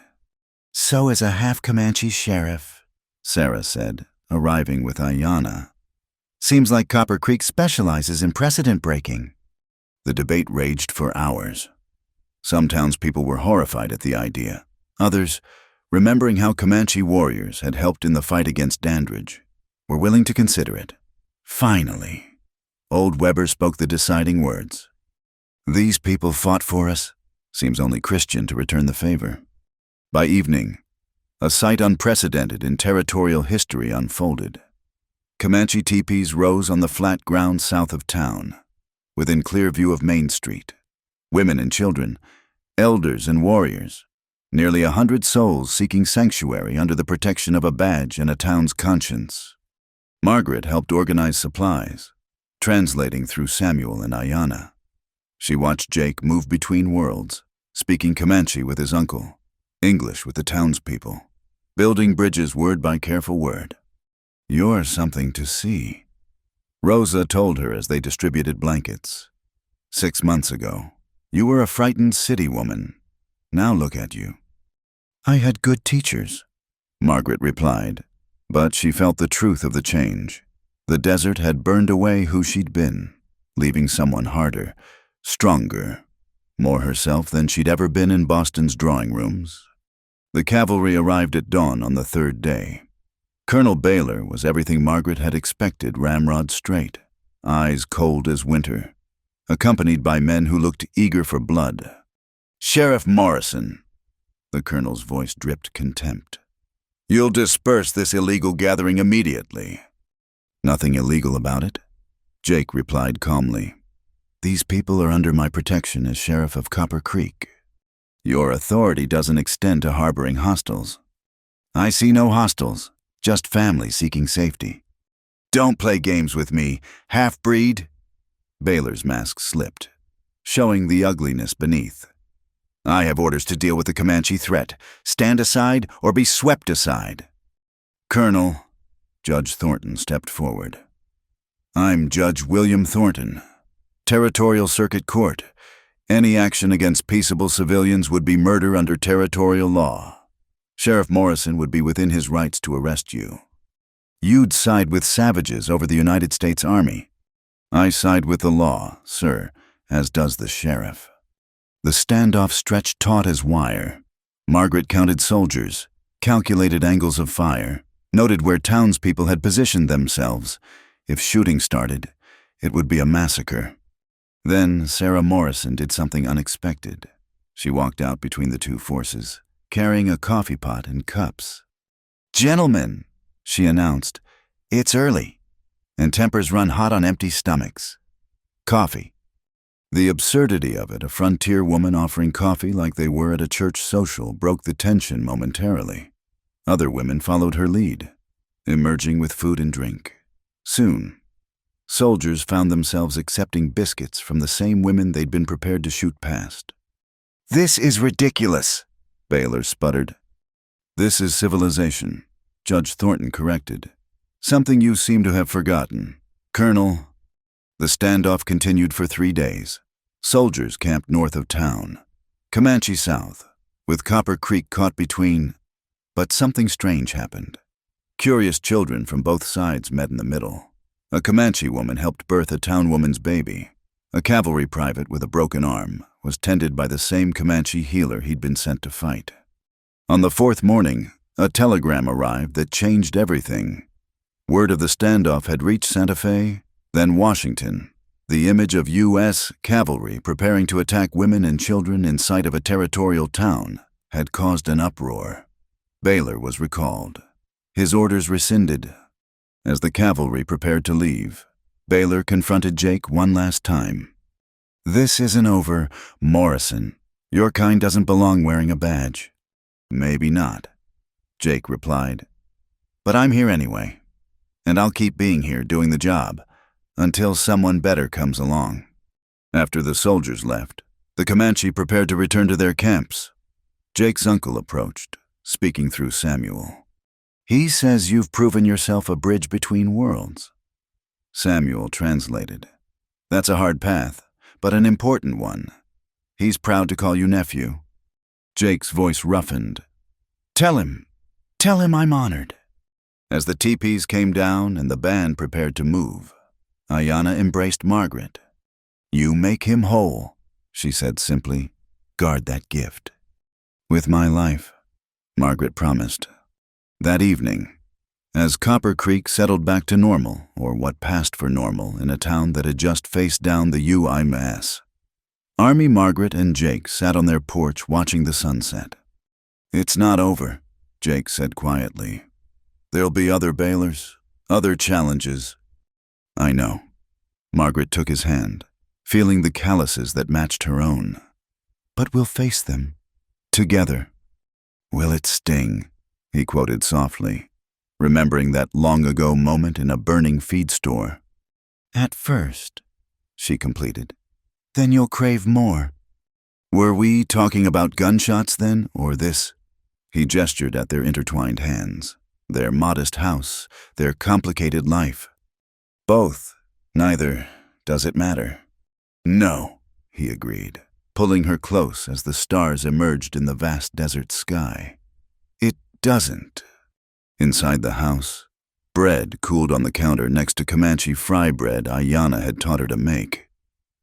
So is a half-Comanche sheriff, Sarah said, arriving with Ayanna. Seems like Copper Creek specializes in precedent breaking. The debate raged for hours. Some townspeople were horrified at the idea. Others, remembering how Comanche warriors had helped in the fight against Dandridge, were willing to consider it. Finally, Old Weber spoke the deciding words. These people fought for us. Seems only Christian to return the favor. By evening, a sight unprecedented in territorial history unfolded. Comanche teepees rose on the flat ground south of town, within clear view of Main Street. Women and children, elders and warriors, nearly 100 souls seeking sanctuary under the protection of a badge and a town's conscience. Margaret helped organize supplies, translating through Samuel and Ayanna. She watched Jake move between worlds, speaking Comanche with his uncle, English with the townspeople, building bridges word by careful word. You're something to see, Rosa told her as they distributed blankets. 6 months ago, you were a frightened city woman. Now look at you. I had good teachers, Margaret replied, but she felt the truth of the change. The desert had burned away who she'd been, leaving someone harder, stronger, more herself than she'd ever been in Boston's drawing rooms. The cavalry arrived at dawn on the third day. Colonel Baylor was everything Margaret had expected, ramrod straight, eyes cold as winter, accompanied by men who looked eager for blood. Sheriff Morrison, the colonel's voice dripped contempt. You'll disperse this illegal gathering immediately. Nothing illegal about it, Jake replied calmly. These people are under my protection as Sheriff of Copper Creek. Your authority doesn't extend to harboring hostiles. I see no hostiles, just families seeking safety. Don't play games with me, half-breed. Baylor's mask slipped, showing the ugliness beneath. I have orders to deal with the Comanche threat. Stand aside or be swept aside. Colonel, Judge Thornton stepped forward. I'm Judge William Thornton. Territorial Circuit Court. Any action against peaceable civilians would be murder under territorial law. Sheriff Morrison would be within his rights to arrest you. You'd side with savages over the United States Army. I side with the law, sir, as does the sheriff. The standoff stretched taut as wire. Margaret counted soldiers, calculated angles of fire, noted where townspeople had positioned themselves. If shooting started, it would be a massacre. Then Sarah Morrison did something unexpected. She walked out between the two forces, carrying a coffee pot and cups. "Gentlemen," she announced, "it's early, and tempers run hot on empty stomachs. Coffee." The absurdity of it, a frontier woman offering coffee like they were at a church social, broke the tension momentarily. Other women followed her lead, emerging with food and drink. Soon, soldiers found themselves accepting biscuits from the same women they'd been prepared to shoot past. "This is ridiculous," Baylor sputtered. "This is civilization," Judge Thornton corrected. "Something you seem to have forgotten, Colonel." The standoff continued for 3 days. Soldiers camped north of town, Comanche south, with Copper Creek caught between. But something strange happened. Curious children from both sides met in the middle. A Comanche woman helped birth a town woman's baby. A cavalry private with a broken arm was tended by the same Comanche healer he'd been sent to fight. On the 4th morning, a telegram arrived that changed everything. Word of the standoff had reached Santa Fe, then Washington. The image of U.S. cavalry preparing to attack women and children in sight of a territorial town had caused an uproar. Baylor was recalled, his orders rescinded. As the cavalry prepared to leave, Baylor confronted Jake one last time. "This isn't over, Morrison. Your kind doesn't belong wearing a badge." "Maybe not," Jake replied. "But I'm here anyway, and I'll keep being here doing the job until someone better comes along." After the soldiers left, the Comanche prepared to return to their camps. Jake's uncle approached, speaking through Samuel. "He says you've proven yourself a bridge between worlds." Samuel translated. "That's a hard path, but an important one. He's proud to call you nephew." Jake's voice roughened. Tell him I'm honored." As the teepees came down and the band prepared to move, Ayanna embraced Margaret. "You make him whole," she said simply. "Guard that gift." "With my life," Margaret promised. That evening, as Copper Creek settled back to normal, or what passed for normal, in a town that had just faced down the UIMS, Army Margaret and Jake sat on their porch watching the sunset. "It's not over," Jake said quietly. "There'll be other Baylors, other challenges." "I know." Margaret took his hand, feeling the calluses that matched her own. "But we'll face them. Together." "Will it sting?" he quoted softly, remembering that long-ago moment in a burning feed store. "At first," she completed. "Then you'll crave more." "Were we talking about gunshots then, or this?" He gestured at their intertwined hands, their modest house, their complicated life. "Both. Neither. Does it matter?" "No," he agreed, pulling her close as the stars emerged in the vast desert sky. "It doesn't." Inside the house, bread cooled on the counter next to Comanche fry bread Ayanna had taught her to make.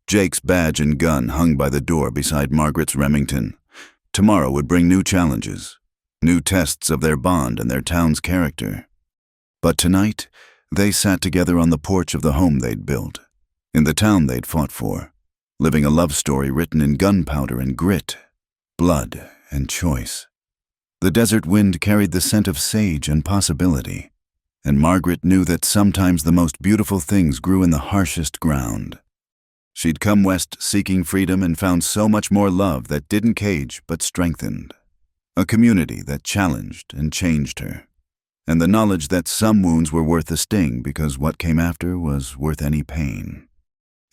Jake's badge and gun hung by the door beside Margaret's Remington. Tomorrow would bring new challenges, new tests of their bond and their town's character. But tonight, they sat together on the porch of the home they'd built, in the town they'd fought for, living a love story written in gunpowder and grit, blood and choice. The desert wind carried the scent of sage and possibility, and Margaret knew that sometimes the most beautiful things grew in the harshest ground. She'd come west seeking freedom and found so much more love that didn't cage but strengthened. A community that challenged and changed her, and the knowledge that some wounds were worth the sting because what came after was worth any pain.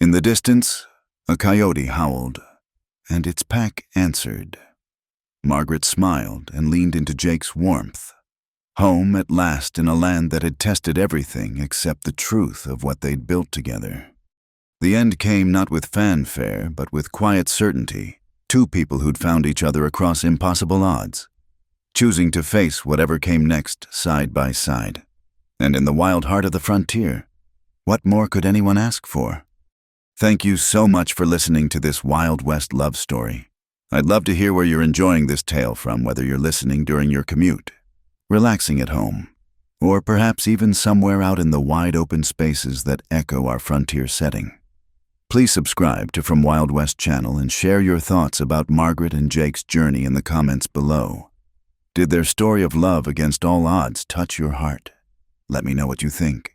In the distance, a coyote howled, and its pack answered. Margaret smiled and leaned into Jake's warmth. Home at last in a land that had tested everything except the truth of what they'd built together. The end came not with fanfare, but with quiet certainty. Two people who'd found each other across impossible odds, choosing to face whatever came next side by side. And in the wild heart of the frontier, what more could anyone ask for? Thank you so much for listening to this Wild West love story. I'd love to hear where you're enjoying this tale from, whether you're listening during your commute, relaxing at home, or perhaps even somewhere out in the wide open spaces that echo our frontier setting. Please subscribe to From Wild West channel and share your thoughts about Margaret and Jake's journey in the comments below. Did their story of love against all odds touch your heart? Let me know what you think.